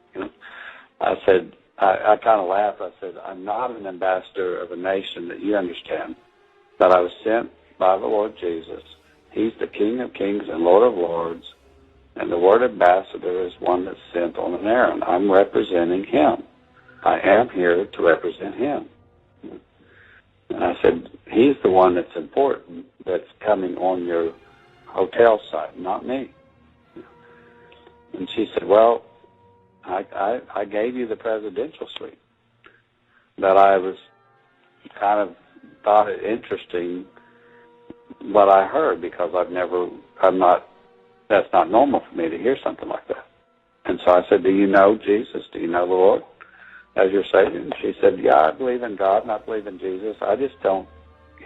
I said, I kind of laughed. I said, I'm not an ambassador of a nation that you understand, but I was sent by the Lord Jesus. He's the King of Kings and Lord of Lords, and the word ambassador is one that's sent on an errand. I'm representing him. I am here to represent him. And I said, he's the one that's important, that's coming on your hotel site, not me. And she said, well, I gave you the presidential suite. But I was kind of thought it interesting what I heard, because that's not normal for me to hear something like that. And so I said, do you know Jesus? Do you know the Lord? as your Savior? And she said, yeah, I believe in God and I believe in Jesus. I just don't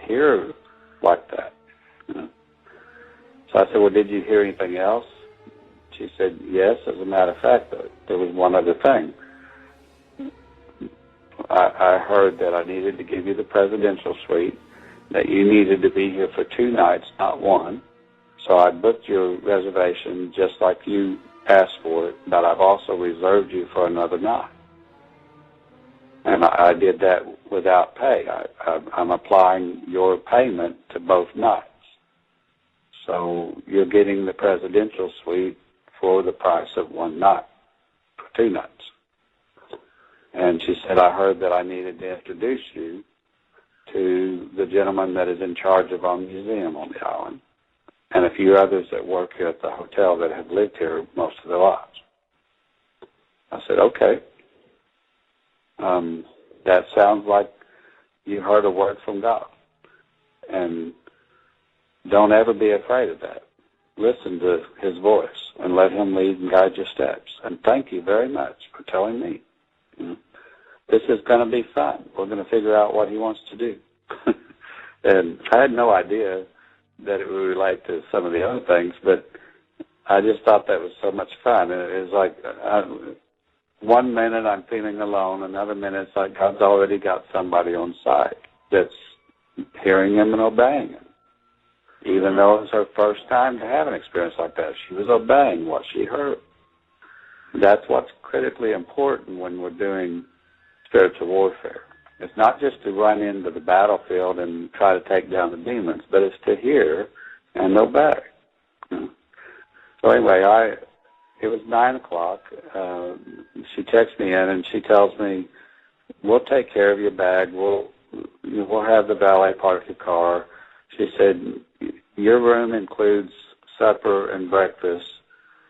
hear like that. You know? So I said, well, did you hear anything else? She said, yes, as a matter of fact, there was one other thing. I heard that I needed to give you the presidential suite, that you needed to be here for 2 nights, not 1. So I booked your reservation just like you asked for it, but I've also reserved you for another night. And I did that without pay. I'm applying your payment to both nights. So you're getting the presidential suite for the price of 1 night, for 2 nights. And she said, I heard that I needed to introduce you to the gentleman that is in charge of our museum on the island, and a few others that work here at the hotel that have lived here most of their lives. I said, okay. That sounds like you heard a word from God. And don't ever be afraid of that. Listen to his voice and let him lead and guide your steps. And thank you very much for telling me. You know, this is going to be fun. We're going to figure out what he wants to do. And I had no idea that it would relate to some of the other things, but I just thought that was so much fun. And it was like, one minute I'm feeling alone, another minute it's like God's already got somebody on site that's hearing him and obeying him. Even though it was her first time to have an experience like that, she was obeying what she heard. That's what's critically important when we're doing spiritual warfare. It's not just to run into the battlefield and try to take down the demons, but it's to hear and obey. So anyway, it was 9 o'clock. She texts me in and she tells me, we'll take care of your bag. We'll have the valet park your car. She said, your room includes supper and breakfast,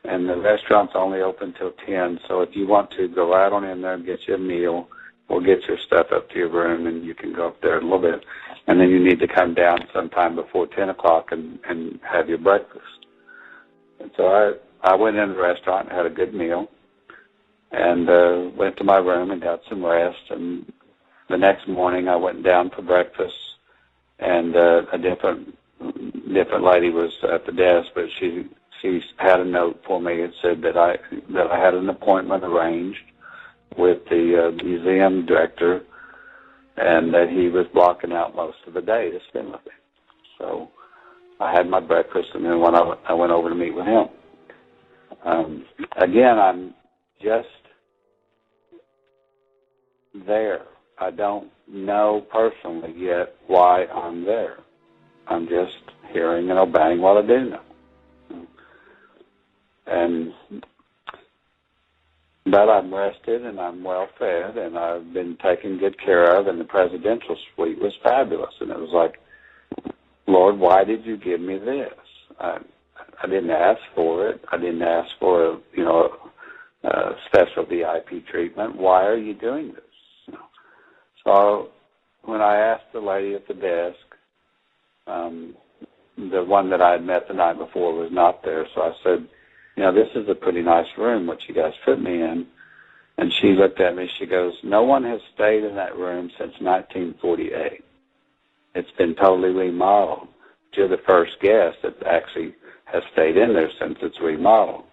and the restaurant's only open till 10, so if you want to, go right on in there and get you a meal. We'll get your stuff up to your room, and you can go up there a little bit. And then you need to come down sometime before 10 o'clock and have your breakfast. And so I went in the restaurant and had a good meal and went to my room and got some rest. And the next morning I went down for breakfast, and a different lady was at the desk, but she had a note for me. It said that I had an appointment arranged with the museum director, and that he was blocking out most of the day to spend with me. So I had my breakfast, and then I went over to meet with him. Again, I'm just there. I don't know personally yet why I'm there. I'm just hearing and obeying what I do know. But I'm rested and I'm well fed and I've been taken good care of, and the presidential suite was fabulous. And it was like, Lord, why did you give me this? I didn't ask for it. I didn't ask for a special VIP treatment. Why are you doing this? So when I asked the lady at the desk, the one that I had met the night before was not there. So I said, this is a pretty nice room, what you guys put me in. And she looked at me, she goes, no one has stayed in that room since 1948. It's been totally remodeled. You're the first guest that actually has stayed in there since it's remodeled.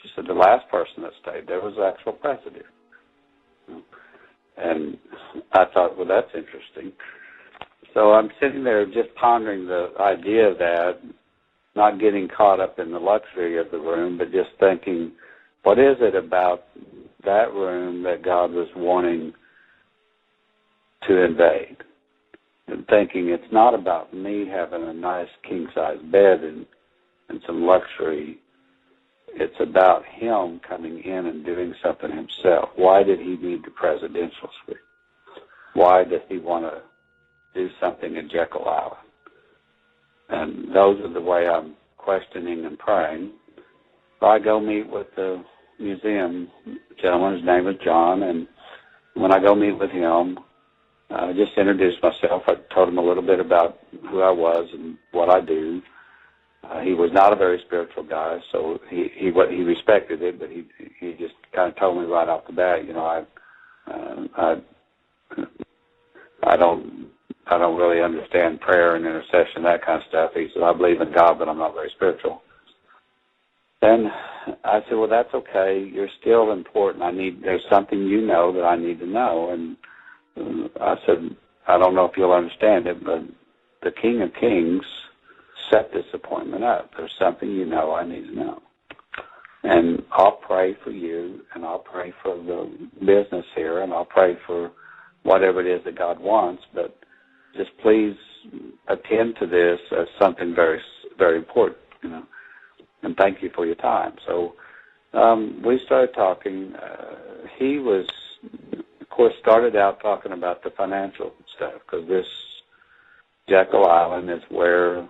She said, the last person that stayed there was the actual president. And I thought, well, that's interesting. So I'm sitting there just pondering the idea of that, not getting caught up in the luxury of the room, but just thinking, what is it about that room that God was wanting to invade? And thinking it's not about me having a nice king-size bed and some luxury. It's about him coming in and doing something himself. Why did he need the presidential suite? Why does he want to do something in Jekyll Island? And those are the way I'm questioning and praying. So I go meet with the museum gentleman. His name is John. And when I go meet with him, I just introduced myself. I told him a little bit about who I was and what I do. He was not a very spiritual guy, so he respected it, but he just kind of told me right off the bat, I don't really understand prayer and intercession, that kind of stuff. He said, I believe in God, but I'm not very spiritual. Then I said, well, that's okay. You're still important. There's something you know that I need to know. And I said, I don't know if you'll understand it, but the King of Kings set this appointment up. There's something you know I need to know. And I'll pray for you, and I'll pray for the business here, and I'll pray for whatever it is that God wants, but just please attend to this as something very, very important, and thank you for your time. So we started talking. He was, of course, started out talking about the financial stuff, because this Jekyll Island is where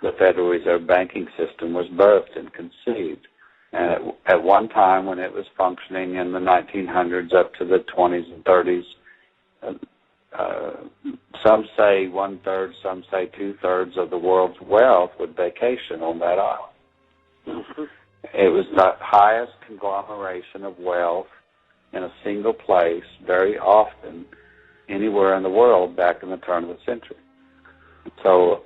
the Federal Reserve banking system was birthed and conceived. And at one time, when it was functioning in the 1900s up to the 20s and 30s, some say 1/3, some say 2/3 of the world's wealth would vacation on that island. Mm-hmm. It was the highest conglomeration of wealth in a single place very often anywhere in the world back in the turn of the century. So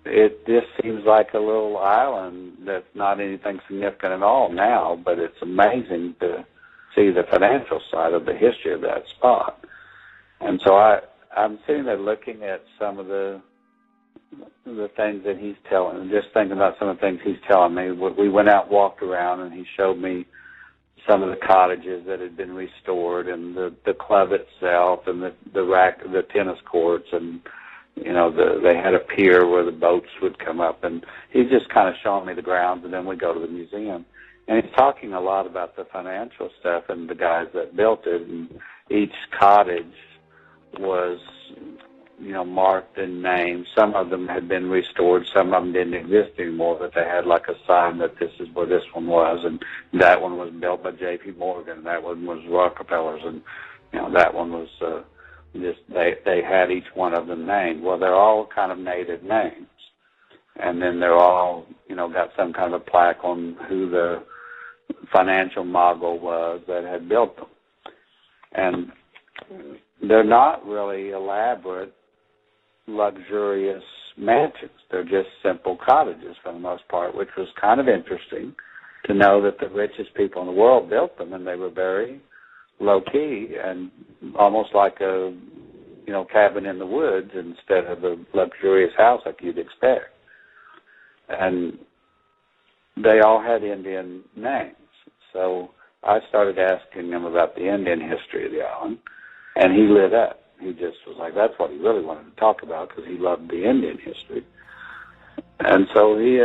it just seems like a little island that's not anything significant at all now, but it's amazing to see the financial side of the history of that spot. And so I'm sitting there looking at some of the things that he's telling, just thinking about some of the things he's telling me. We went out, walked around, and he showed me some of the cottages that had been restored, and the club itself, and the tennis courts, and they had a pier where the boats would come up, and he's just kind of showing me the grounds, and then we go to the museum. And he's talking a lot about the financial stuff and the guys that built it, and each cottage was, marked and named. Some of them had been restored, some of them didn't exist anymore, but they had like a sign that this is where this one was, and that one was built by J.P. Morgan, that one was Rockefeller's, and that one was they had each one of them named. Well, they're all kind of native names, and then they're all got some kind of a plaque on who the financial mogul was that had built them. And they're not really elaborate, luxurious mansions. They're just simple cottages for the most part, which was kind of interesting to know that the richest people in the world built them, and they were very low-key and almost like a cabin in the woods instead of a luxurious house like you'd expect. And they all had Indian names. So I started asking him about the Indian history of the island, and he lit up. He just was like, that's what he really wanted to talk about, because he loved the Indian history. And so he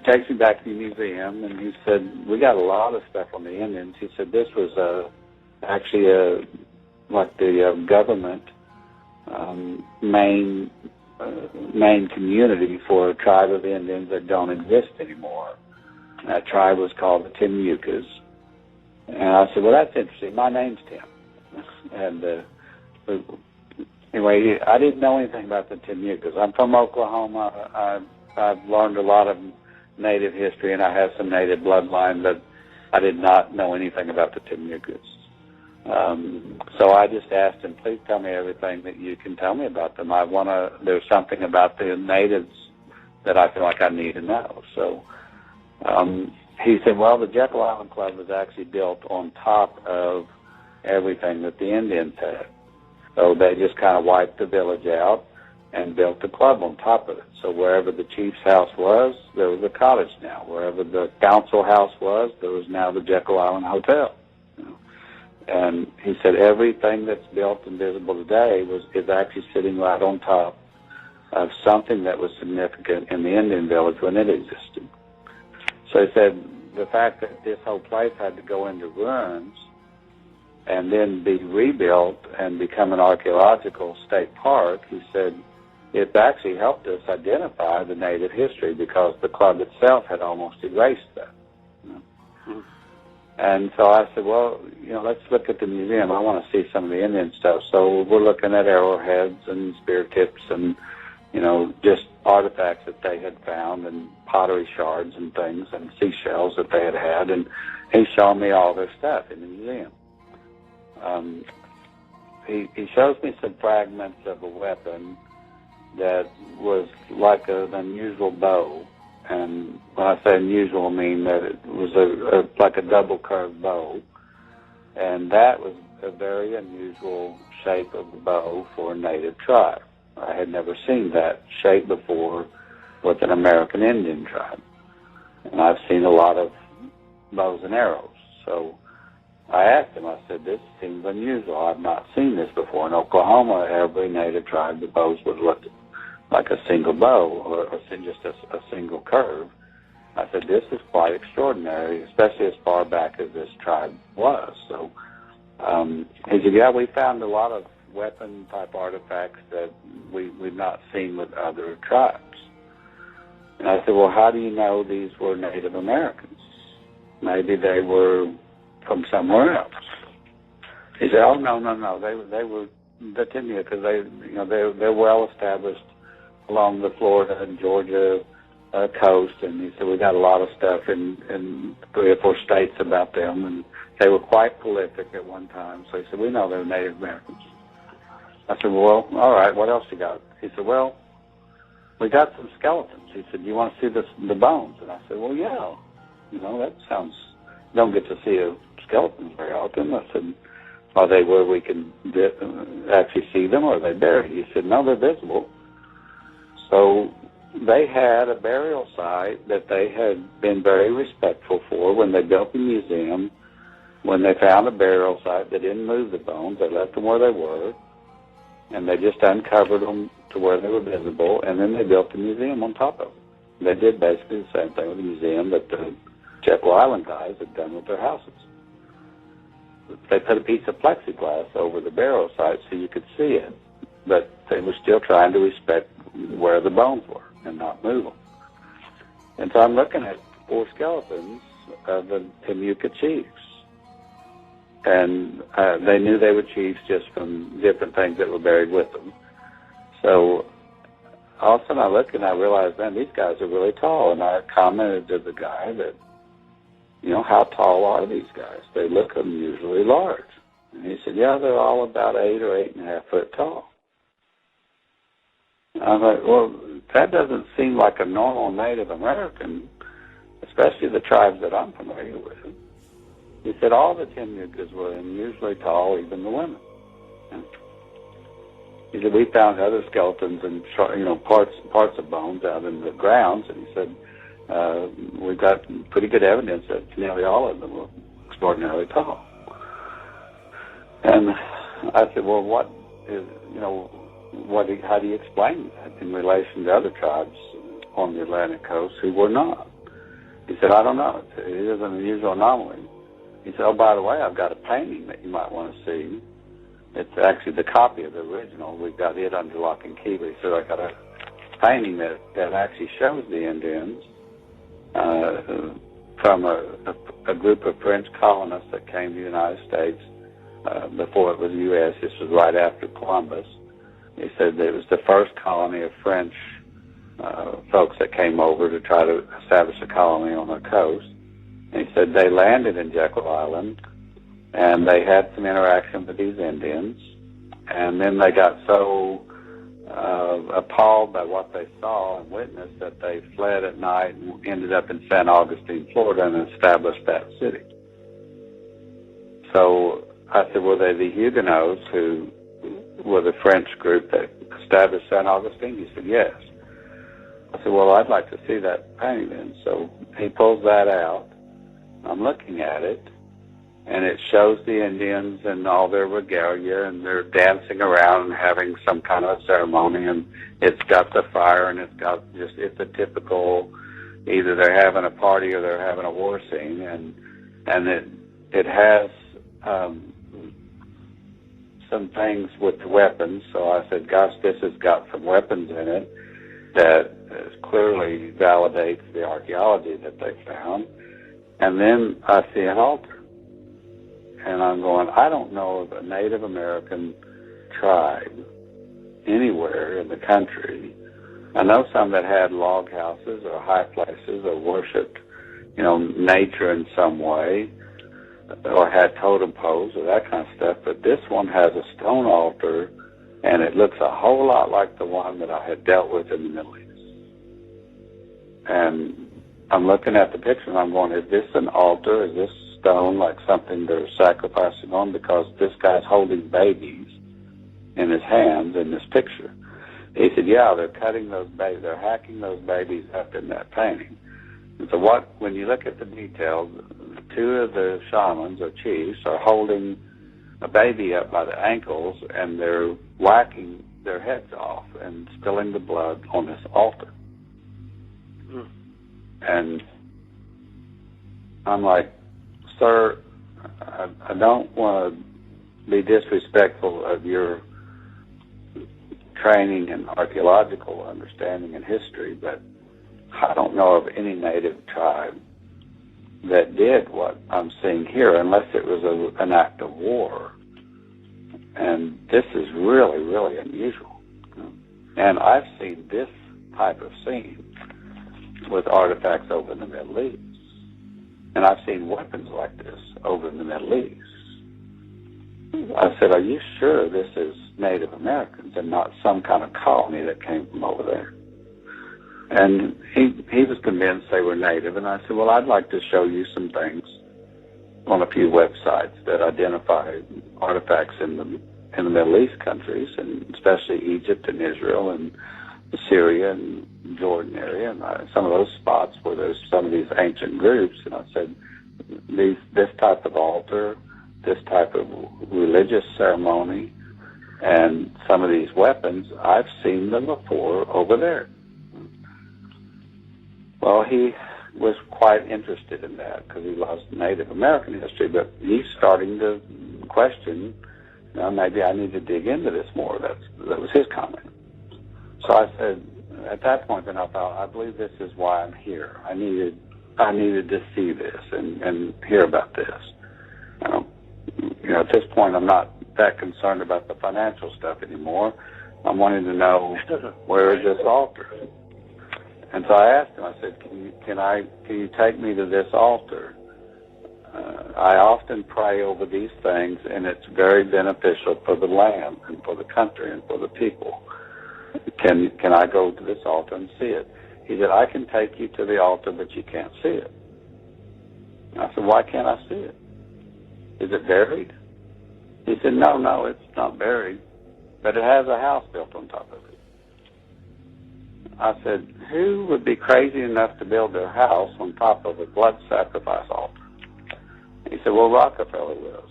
takes me back to the museum, and he said, we got a lot of stuff on the Indians. He said this was actually like the government main community for a tribe of Indians that don't exist anymore. That tribe was called the Timucas. And I said, well, that's interesting. My name's Tim. And anyway, I didn't know anything about the Timucas. I'm from Oklahoma. I've learned a lot of native history, and I have some native bloodline, but I did not know anything about the Timucas. So I just asked him, please tell me everything that you can tell me about them. There's something about the natives that I feel like I need to know. So he said, well, the Jekyll Island Club was actually built on top of everything that the Indians had. So they just kind of wiped the village out and built the club on top of it. So wherever the chief's house was, there was a cottage now. Wherever the council house was, there was now the Jekyll Island Hotel. And he said everything that's built and visible today is actually sitting right on top of something that was significant in the Indian village when it existed. So he said the fact that this whole place had to go into ruins and then be rebuilt and become an archaeological state park, he said it actually helped us identify the native history, because the club itself had almost erased that. And so I said, well, let's look at the museum. I want to see some of the Indian stuff. So we're looking at arrowheads and spear tips and, just artifacts that they had found, and pottery shards and things, and seashells that they had. And he's showing me all their stuff in the museum. he shows me some fragments of a weapon that was like an unusual bow. And when I say unusual, I mean that it was like a double curved bow. And that was a very unusual shape of a bow for a native tribe. I had never seen that shape before with an American Indian tribe. And I've seen a lot of bows and arrows. So I asked him, I said, this seems unusual. I've not seen this before. In Oklahoma, every native tribe, the bows would look like a single bow or just a single curve. I said, this is quite extraordinary, especially as far back as this tribe was. So he said, yeah, we found a lot of weapon-type artifacts that we've not seen with other tribes. And I said, well, how do you know these were Native Americans? Maybe they were from somewhere else. He said, oh, no. They were the Timia, because they're well established along the Florida and Georgia coast. And he said, we got a lot of stuff in 3 or 4 states about them, and they were quite prolific at one time. So he said, we know they're Native Americans. I said, well, all right, what else you got? He said, well, we got some skeletons. He said, you want to see the bones? And I said, well, yeah. That sounds, don't get to see a skeleton very often. I said, are they where we can actually see them, or are they buried? He said, no, they're visible. So they had a burial site that they had been very respectful for when they built the museum. When they found a burial site, they didn't move the bones. They left them where they were, and they just uncovered them to where they were visible, and then they built the museum on top of it. They did basically the same thing with the museum that the Jekyll Island guys had done with their houses. They put a piece of plexiglass over the burial site so you could see it, but they were still trying to respect where the bones were and not move them. And so I'm looking at 4 skeletons of the Timucua chiefs. And they knew they were chiefs just from different things that were buried with them. So all of a sudden I look and I realize, man, these guys are really tall. And I commented to the guy that, how tall are these guys? They look unusually large. And he said, yeah, they're all about 8 or 8.5 foot tall. And I was like, well, that doesn't seem like a normal Native American, especially the tribes that I'm familiar with. He said all the Timucuas were unusually tall, even the women. And he said we found other skeletons and parts of bones out in the grounds, and he said we've got pretty good evidence that nearly all of them were extraordinarily tall. And I said, well, what is how do you explain that in relation to other tribes on the Atlantic coast who were not? He said, I don't know. It is an unusual anomaly. He said, oh, by the way, I've got a painting that you might want to see. It's actually the copy of the original. We've got it under lock and key. But he said, I got a painting that actually shows the Indians from a group of French colonists that came to the United States before it was the U.S. This was right after Columbus. He said it was the first colony of French folks that came over to try to establish a colony on the coast. And he said they landed in Jekyll Island, and they had some interaction with these Indians, and then they got so appalled by what they saw and witnessed that they fled at night and ended up in San Augustine, Florida, and established that city. So I said, were they the Huguenots who were the French group that established San Augustine? He said, yes. I said, well, I'd like to see that painting then. So he pulls that out. I'm looking at it, and it shows the Indians and all their regalia, and they're dancing around and having some kind of ceremony, and it's got the fire, and it's a typical, either they're having a party or they're having a war scene, and it has some things with the weapons. So I said, gosh, this has got some weapons in it that clearly validates the archaeology that they found. And then I see an altar. And I'm going, I don't know of a Native American tribe anywhere in the country. I know some that had log houses or high places or worshipped, nature in some way. or had totem poles or that kind of stuff, but this one has a stone altar, and it looks a whole lot like the one that I had dealt with in the Middle East. And I'm looking at the picture, and I'm going, is this an altar? Is this stone like something they're sacrificing on? Because this guy's holding babies in his hands in this picture. He said, yeah, they're cutting those babies, they're hacking those babies up in that painting. And so when you look at the details, two of the shamans or chiefs are holding a baby up by the ankles, and they're whacking their heads off and spilling the blood on this altar. Mm. And I'm like, sir, I don't want to be disrespectful of your training and archaeological understanding and history, but I don't know of any native tribe that did what I'm seeing here, unless it was an act of war. And this is really, really unusual. And I've seen this type of scene with artifacts over in the Middle East. And I've seen weapons like this over in the Middle East. I said, are you sure this is Native Americans and not some kind of colony that came from over there? And he was convinced they were native, and I said, well, I'd like to show you some things on a few websites that identify artifacts in the Middle East countries, and especially Egypt and Israel and Syria and Jordan area, and some of those spots where there's some of these ancient groups. And I said, this type of altar, this type of religious ceremony, and some of these weapons, I've seen them before over there. Well, he was quite interested in that because he loves Native American history, but he's starting to question, maybe I need to dig into this more. That was his comment. So I said, at that point, then I thought, I believe this is why I'm here. I needed to see this and hear about this. At this point, I'm not that concerned about the financial stuff anymore. I'm wanting to know, where is this altar? And so I asked him, I said, can you take me to this altar? I often pray over these things, and it's very beneficial for the land and for the country and for the people. Can I go to this altar and see it? He said, I can take you to the altar, but you can't see it. And I said, why can't I see it? Is it buried? He said, no, it's not buried, but it has a house built on top of it. I said, who would be crazy enough to build their house on top of a blood sacrifice altar? He said, well, Rockefeller was.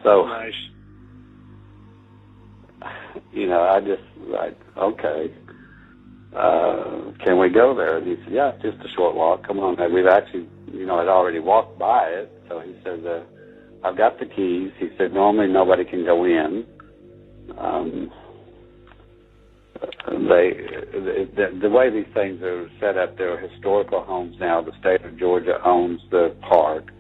So, nice. I just okay, can we go there? And he said, yeah, it's just a short walk. Come on. And we've actually, I'd already walked by it. So he said, I've got the keys. He said, normally nobody can go in. The way these things are set up, they're historical homes now. The state of Georgia owns the park.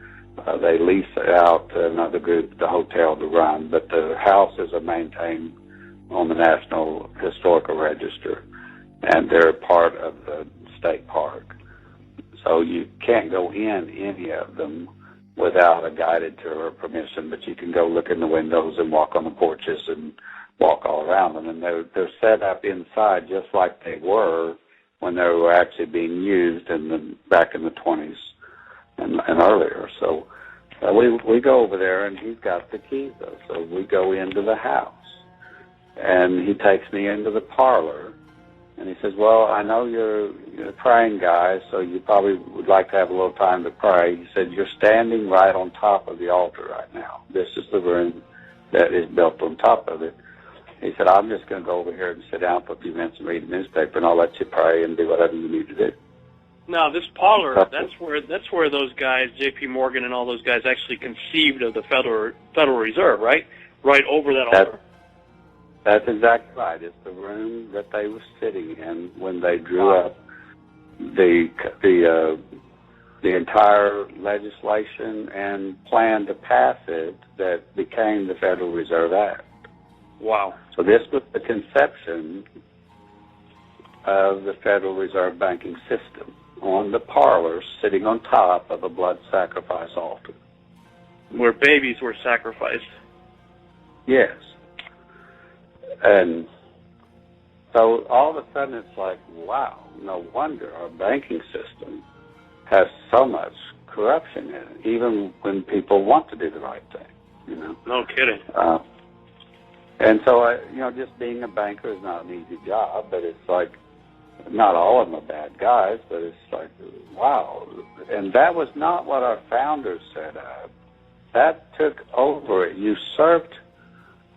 They lease out to another group, the hotel, to run, but the houses are maintained on the National Historical Register, and they're part of the state park. So you can't go in any of them without a guided tour or permission, but you can go look in the windows and walk on the porches and walk all around them. And they're set up inside just like they were when they were actually being used back in the 20s and earlier. So we go over there, and he's got the keys, though. So we go into the house, and he takes me into the parlor, and he says, well, I know you're a praying guy, so you probably would like to have a little time to pray. He said, you're standing right on top of the altar right now. This is the room that is built on top of it. He said, I'm just going to go over here and sit down for a few minutes and read the newspaper, and I'll let you pray and do whatever you need to do. Now, this parlor, that's where those guys, J.P. Morgan and all those guys, actually conceived of the Federal Reserve, right? Right over that altar. That's exactly right. It's the room that they were sitting in when they drew up the entire legislation and plan to pass it that became the Federal Reserve Act. Wow. So this was the conception of the Federal Reserve banking system on the parlor sitting on top of a blood sacrifice altar. Where babies were sacrificed. Yes. And so all of a sudden it's like, wow, no wonder our banking system has so much corruption in it, even when people want to do the right thing, you know. No kidding. And so, just being a banker is not an easy job, but it's like, not all of them are bad guys, but it's like, wow. And that was not what our founders set up. That took over. It usurped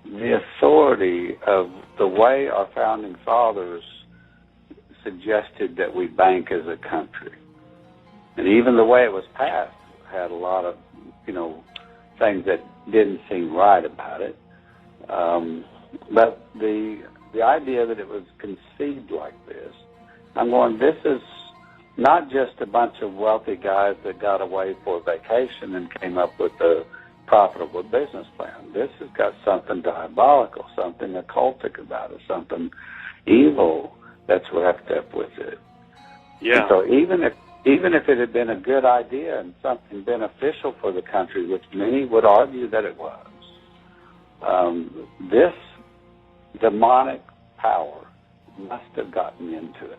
the authority of the way our founding fathers suggested that we bank as a country. And even the way it was passed had a lot of, things that didn't seem right about it. But the idea that it was conceived like this, I'm going, this is not just a bunch of wealthy guys that got away for a vacation and came up with a profitable business plan. This has got something diabolical, something occultic about it, something evil that's wrapped up with it. Yeah. And so even if it had been a good idea and something beneficial for the country, which many would argue that it was, this demonic power must have gotten into it.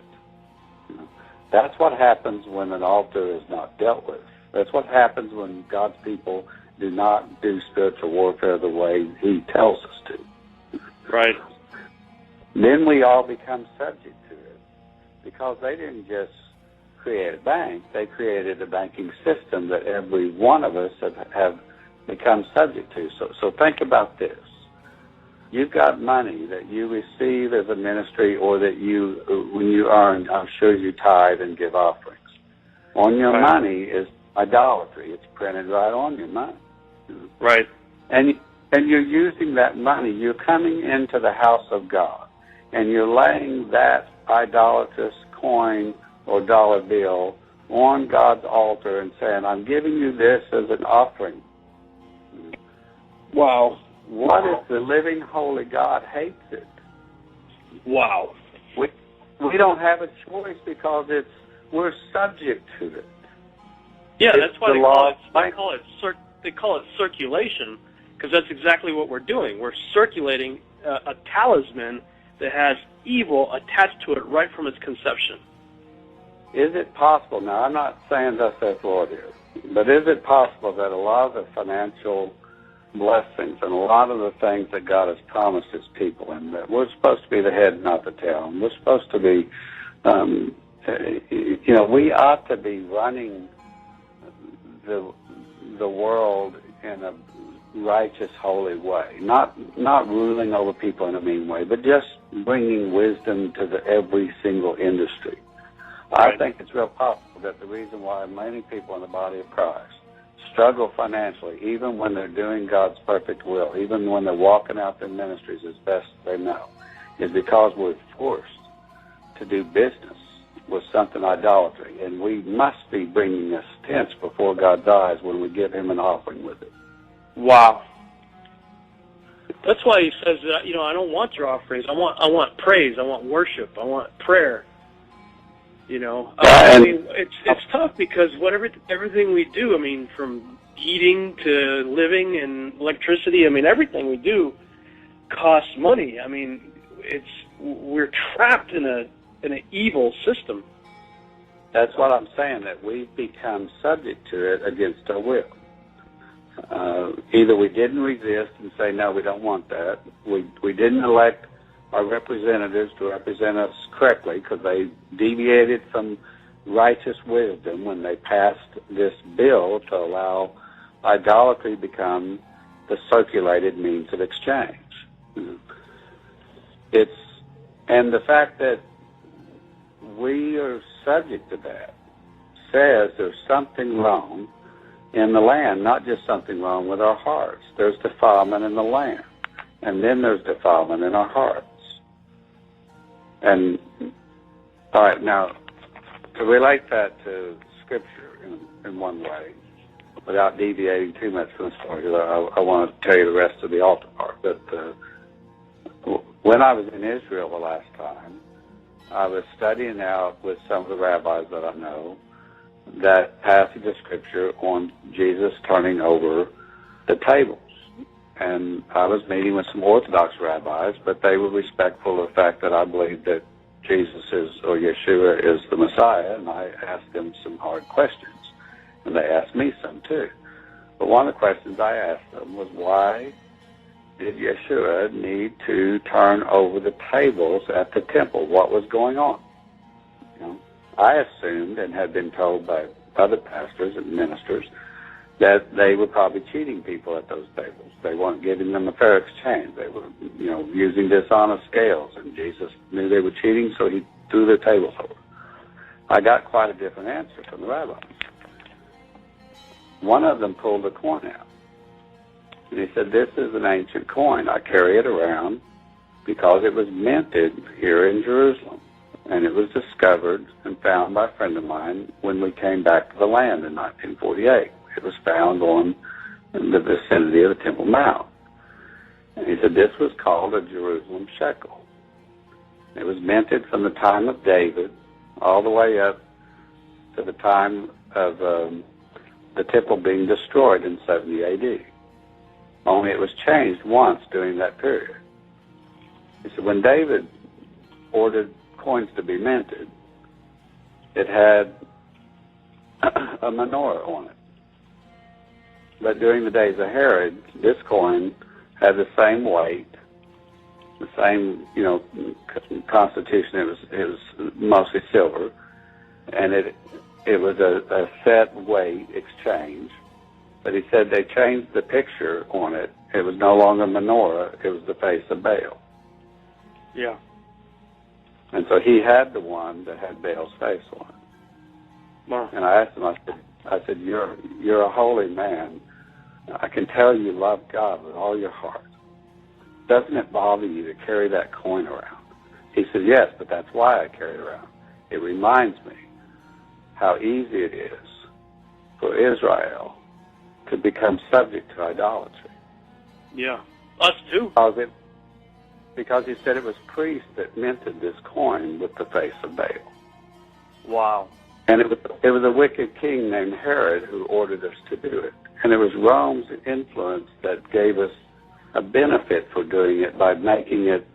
That's what happens when an altar is not dealt with. That's what happens when God's people do not do spiritual warfare the way He tells us to. Right. Then we all become subject to it, because they didn't just create a bank, they created a banking system that every one of us have become subject to. So think about this. You've got money that you receive as a ministry, or that when you earn, I'm sure you tithe and give offerings. On your money is idolatry. It's printed right on your money. Right. And you're using that money. You're coming into the house of God, and you're laying that idolatrous coin or dollar bill on God's altar and saying, I'm giving you this as an offering. Wow. What if the living, holy God hates it? Wow. We don't have a choice, because we're subject to it. Yeah, it's that's why they call it circulation, because that's exactly what we're doing. We're circulating a talisman that has evil attached to it right from its conception. Is it possible, now I'm not saying thus saith the Lord here, but is it possible that a lot of the financial blessings and a lot of the things that God has promised His people, and that we're supposed to be the head, not the tail, and we're supposed to be, we ought to be running the world in a righteous, holy way, not ruling over people in a mean way, but just bringing wisdom to every single industry. Right. I think it's real possible that the reason why many people in the body of Christ struggle financially, even when they're doing God's perfect will, even when they're walking out their ministries as best they know, is because we're forced to do business with something idolatry, and we must be bringing a stench before God's eyes when we give Him an offering with it. Wow. That's why He says that, I don't want your offerings. I want praise. I want worship. I want prayer. It's tough, because everything we do, from eating to living and electricity, everything we do costs money. We're trapped in an evil system. That's what I'm saying, that we've become subject to it against our will. Either we didn't resist and say, no, we don't want that. We didn't elect our representatives to represent us correctly, because they deviated from righteous wisdom when they passed this bill to allow idolatry become the circulated means of exchange. And the fact that we are subject to that says there's something wrong in the land, not just something wrong with our hearts. There's defilement in the land, and then there's defilement in our hearts. And, all right, now, to relate that to Scripture in one way, without deviating too much from the story, I want to tell you the rest of the altar part. But when I was in Israel the last time, I was studying out with some of the rabbis that I know that passage of Scripture on Jesus turning over the tables. And I was meeting with some Orthodox rabbis, but they were respectful of the fact that I believed that Jesus is, or Yeshua is the Messiah, and I asked them some hard questions. And they asked me some too. But one of the questions I asked them was, why did Yeshua need to turn over the tables at the temple? What was going on? I assumed and had been told by other pastors and ministers that they were probably cheating people at those tables. They weren't giving them a fair exchange. They were, using dishonest scales, and Jesus knew they were cheating, so he threw their tables over. I got quite a different answer from the rabbis. One of them pulled a coin out, and he said, "This is an ancient coin. I carry it around because it was minted here in Jerusalem, and it was discovered and found by a friend of mine when we came back to the land in 1948. It was found in the vicinity of the Temple Mount." And he said this was called a Jerusalem shekel. It was minted from the time of David all the way up to the time of the temple being destroyed in 70 A.D. Only it was changed once during that period. He said when David ordered coins to be minted, it had a menorah on it. But during the days of Herod, this coin had the same weight, the same, constitution. It was mostly silver, and it was a set weight exchange. But he said they changed the picture on it. It was no longer menorah; it was the face of Baal. Yeah. And so he had the one that had Baal's face on it. Wow. And I asked him, I said, you're a holy man. I can tell you love God with all your heart. Doesn't it bother you to carry that coin around? He said, yes, but that's why I carry it around. It reminds me how easy it is for Israel to become subject to idolatry. Yeah. Us too. Because he said it was priests that minted this coin with the face of Baal. Wow. And it was a wicked king named Herod who ordered us to do it. And it was Rome's influence that gave us a benefit for doing it by making it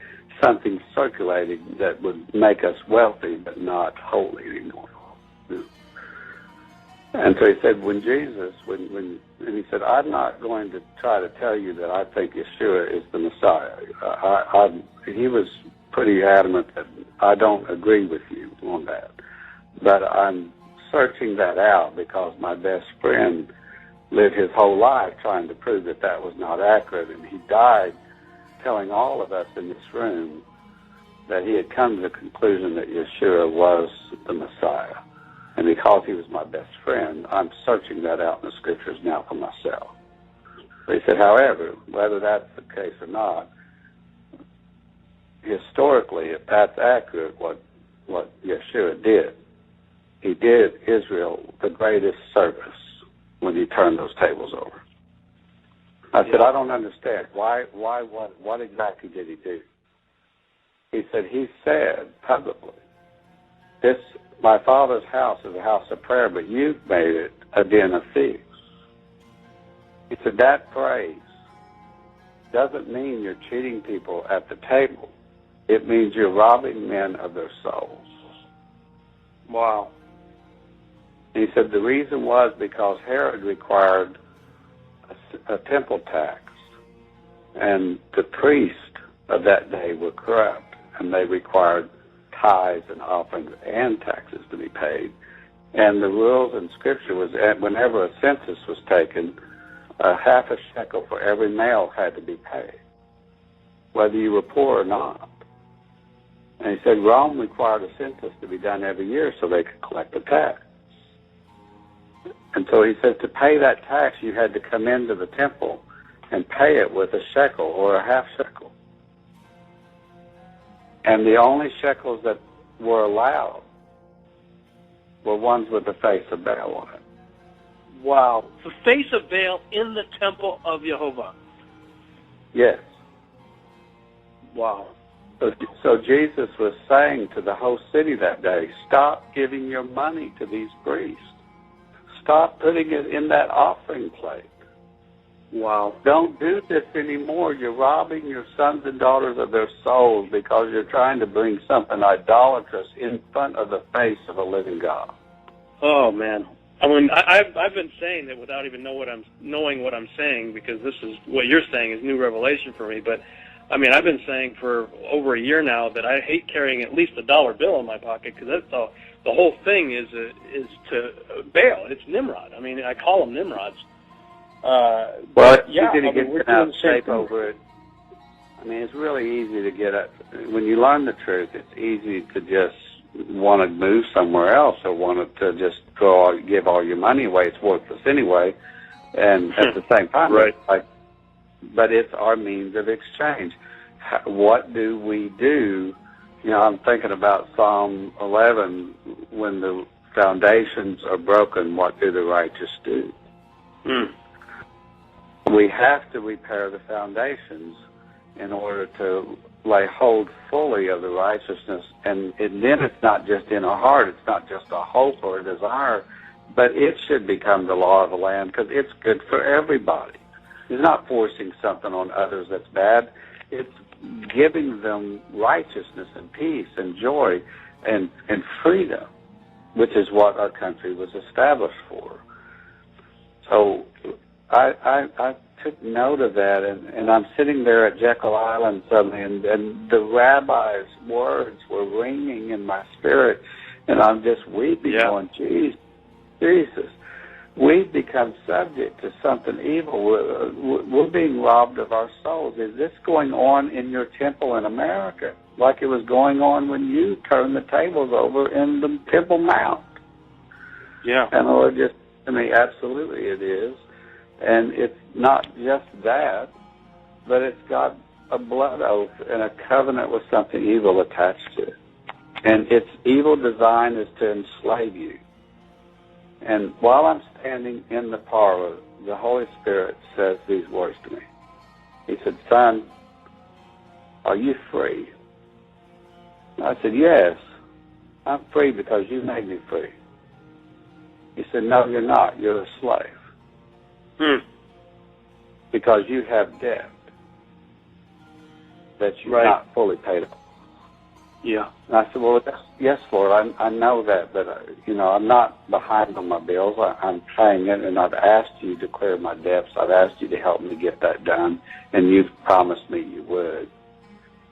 something circulating that would make us wealthy but not holy anymore. And so he said, when Jesus, and he said, I'm not going to try to tell you that I think Yeshua is the Messiah. He was pretty adamant that I don't agree with you on that. But I'm searching that out because my best friend lived his whole life trying to prove that that was not accurate, and he died telling all of us in this room that he had come to the conclusion that Yeshua was the Messiah. And because he was my best friend, I'm searching that out in the Scriptures now for myself. But he said, however, whether that's the case or not, historically, if that's accurate, what Yeshua did, he did Israel the greatest service when he turned those tables over. I said, I don't understand. What exactly did he do? He said, he said publicly, my Father's house is a house of prayer, but you've made it a den of thieves. He said, that phrase doesn't mean you're cheating people at the table. It means you're robbing men of their souls. Wow. He said the reason was because Herod required a temple tax, and the priests of that day were corrupt, and they required tithes and offerings and taxes to be paid. And the rules in Scripture was that whenever a census was taken, half a shekel for every male had to be paid, whether you were poor or not. And he said Rome required a census to be done every year so they could collect the tax. And so he said to pay that tax, you had to come into the temple and pay it with a shekel or a half shekel. And the only shekels that were allowed were ones with the face of Baal on it. Wow. The face of Baal in the temple of Jehovah. Yes. Wow. So Jesus was saying to the whole city that day, stop giving your money to these priests. Stop putting it in that offering plate. Wow. Don't do this anymore. You're robbing your sons and daughters of their souls because you're trying to bring something idolatrous in front of the face of a living God. Oh, man. I mean, I've been saying that without even knowing what I'm saying, because this is what you're saying is new revelation for me. But I mean, I've been saying for over a year now that I hate carrying at least $1 bill in my pocket, because that's the whole thing is to Baal. It's Nimrod. I mean, I call them Nimrods. Well, it's yeah, easy to get we're out doing of the same shape thing. over it. I mean, it's really easy to get up. When you learn the truth, it's easy to just want to move somewhere else or want to just give all your money away. It's worthless anyway. And at the same time, right. But it's our means of exchange. What do we do? You know, I'm thinking about Psalm 11, when the foundations are broken, what do the righteous do? We have to repair the foundations in order to lay hold fully of the righteousness. And then it's not just in our heart, it's not just a hope or a desire, but it should become the law of the land, because it's good for everybody. It's not forcing something on others that's bad. It's giving them righteousness and peace and joy and freedom, which is what our country was established for. So I took note of that, and I'm sitting there at Jekyll Island suddenly, and the rabbi's words were ringing in my spirit, and I'm just weeping, going, Jesus, we've become subject to something evil. We're being robbed of our souls. Is this going on in your temple in America, like it was going on when you turned the tables over in the Temple Mount? Yeah. And the Lord just said to me, absolutely it is. And it's not just that, but it's got a blood oath and a covenant with something evil attached to it. And its evil design is to enslave you. And while I'm standing in the parlor, the Holy Spirit says these words to me. He said, son, are you free? I said, yes, I'm free because you made me free. He said, no, you're not. You're a slave. Because you have debt that you've not fully paid off. Yeah. And I said, well, yes, Lord, I know that, but, I'm not behind on my bills. I'm paying it, and I've asked you to clear my debts. I've asked you to help me get that done, and you've promised me you would.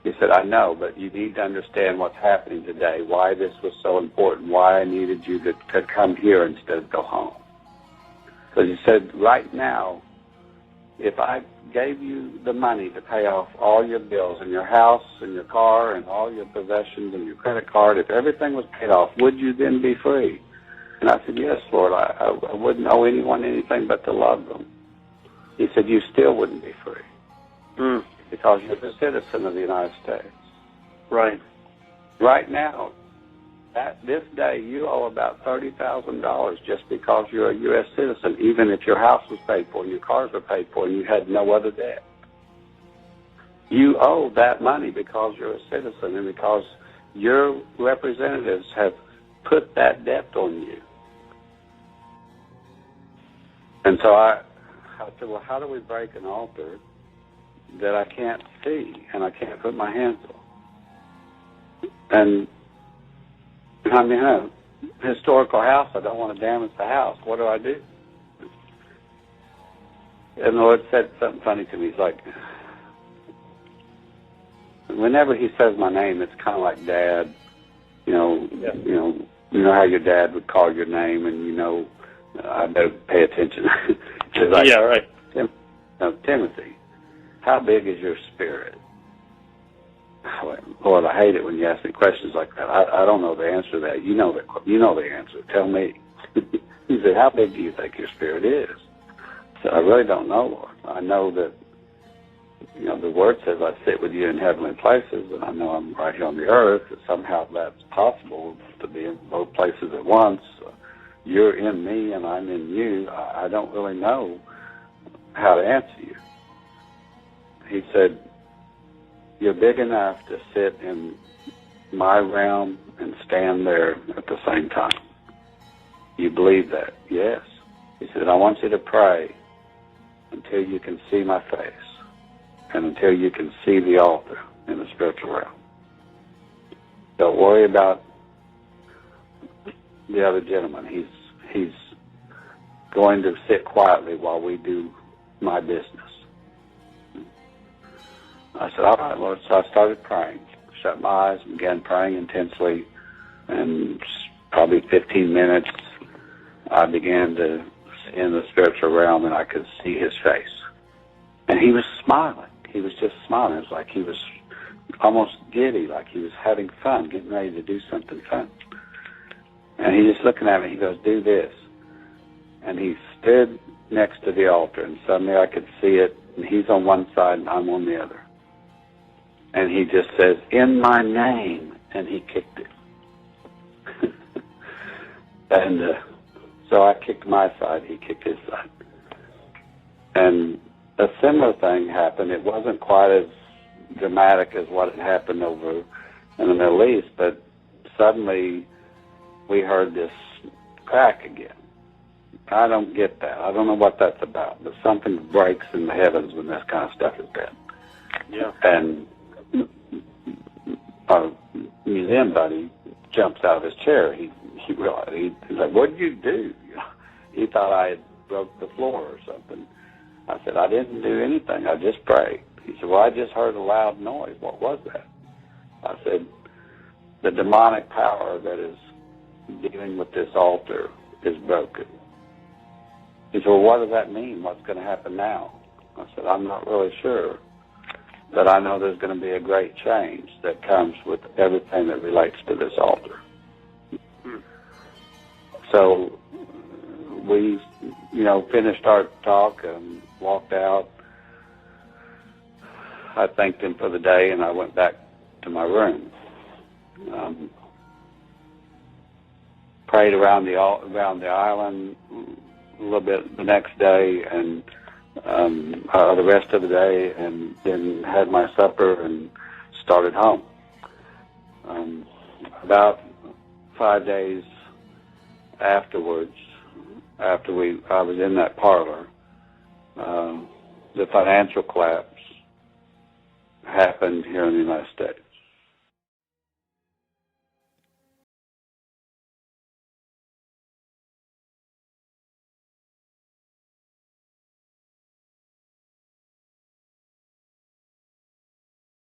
He said, I know, but you need to understand what's happening today, why this was so important, why I needed you to come here instead of go home. Because he said, right now, if I gave you the money to pay off all your bills and your house and your car and all your possessions and your credit card, if everything was paid off, would you then be free? And I said, yes, Lord, I wouldn't owe anyone anything but to love them. He said, you still wouldn't be free because you're a citizen of the United States. Right. Right now, at this day, you owe about $30,000 just because you're a U.S. citizen, even if your house was paid for, your cars were paid for, and you had no other debt. You owe that money because you're a citizen and because your representatives have put that debt on you. And so I said, well, how do we break an altar that I can't see and I can't put my hands on? And I'm in a historical house. I don't want to damage the house. What do I do? And the Lord said something funny to me. He's like, whenever he says my name, it's kind of like Dad. You know how your dad would call your name, and I better pay attention. It's like, yeah, right. Timothy, how big is your spirit? Lord, I hate it when you ask me questions like that. I don't know the answer to that. You know the answer. Tell me. He said, how big do you think your spirit is? I said, I really don't know, Lord. I know that, the Word says I sit with you in heavenly places, and I know I'm right here on the earth, that somehow that's possible to be in both places at once. You're in me, and I'm in you. I don't really know how to answer you. He said, you're big enough to sit in my realm and stand there at the same time. You believe that? Yes. He said, I want you to pray until you can see my face and until you can see the altar in the spiritual realm. Don't worry about the other gentleman. He's going to sit quietly while we do my business. I said, all right, Lord. So I started praying. Shut my eyes and began praying intensely. And probably 15 minutes, I began to see in the spiritual realm, and I could see his face. And he was smiling. He was just smiling. It was like he was almost giddy, like he was having fun, getting ready to do something fun. And he just looking at me. He goes, do this. And he stood next to the altar, and suddenly I could see it, and he's on one side and I'm on the other. And he just says, in my name, and he kicked it. And so I kicked my side, he kicked his side. And a similar thing happened. It wasn't quite as dramatic as what had happened over in the Middle East, but suddenly we heard this crack again. I don't get that. I don't know what that's about, but something breaks in the heavens when this kind of stuff is dead. Yeah. And our museum buddy jumps out of his chair. He realized, he's like, what did you do? He thought I had broke the floor or something. I said, I didn't do anything. I just prayed. He said, well, I just heard a loud noise. What was that? I said, the demonic power that is dealing with this altar is broken. He said, well, what does that mean? What's going to happen now? I said, I'm not really sure. But I know there's going to be a great change that comes with everything that relates to this altar. So we, finished our talk and walked out. I thanked him for the day, and I went back to my room. Prayed around the island a little bit the next day, and the rest of the day, and then had my supper and started home. About 5 days afterwards, after I was in that parlor, the financial collapse happened here in the United States.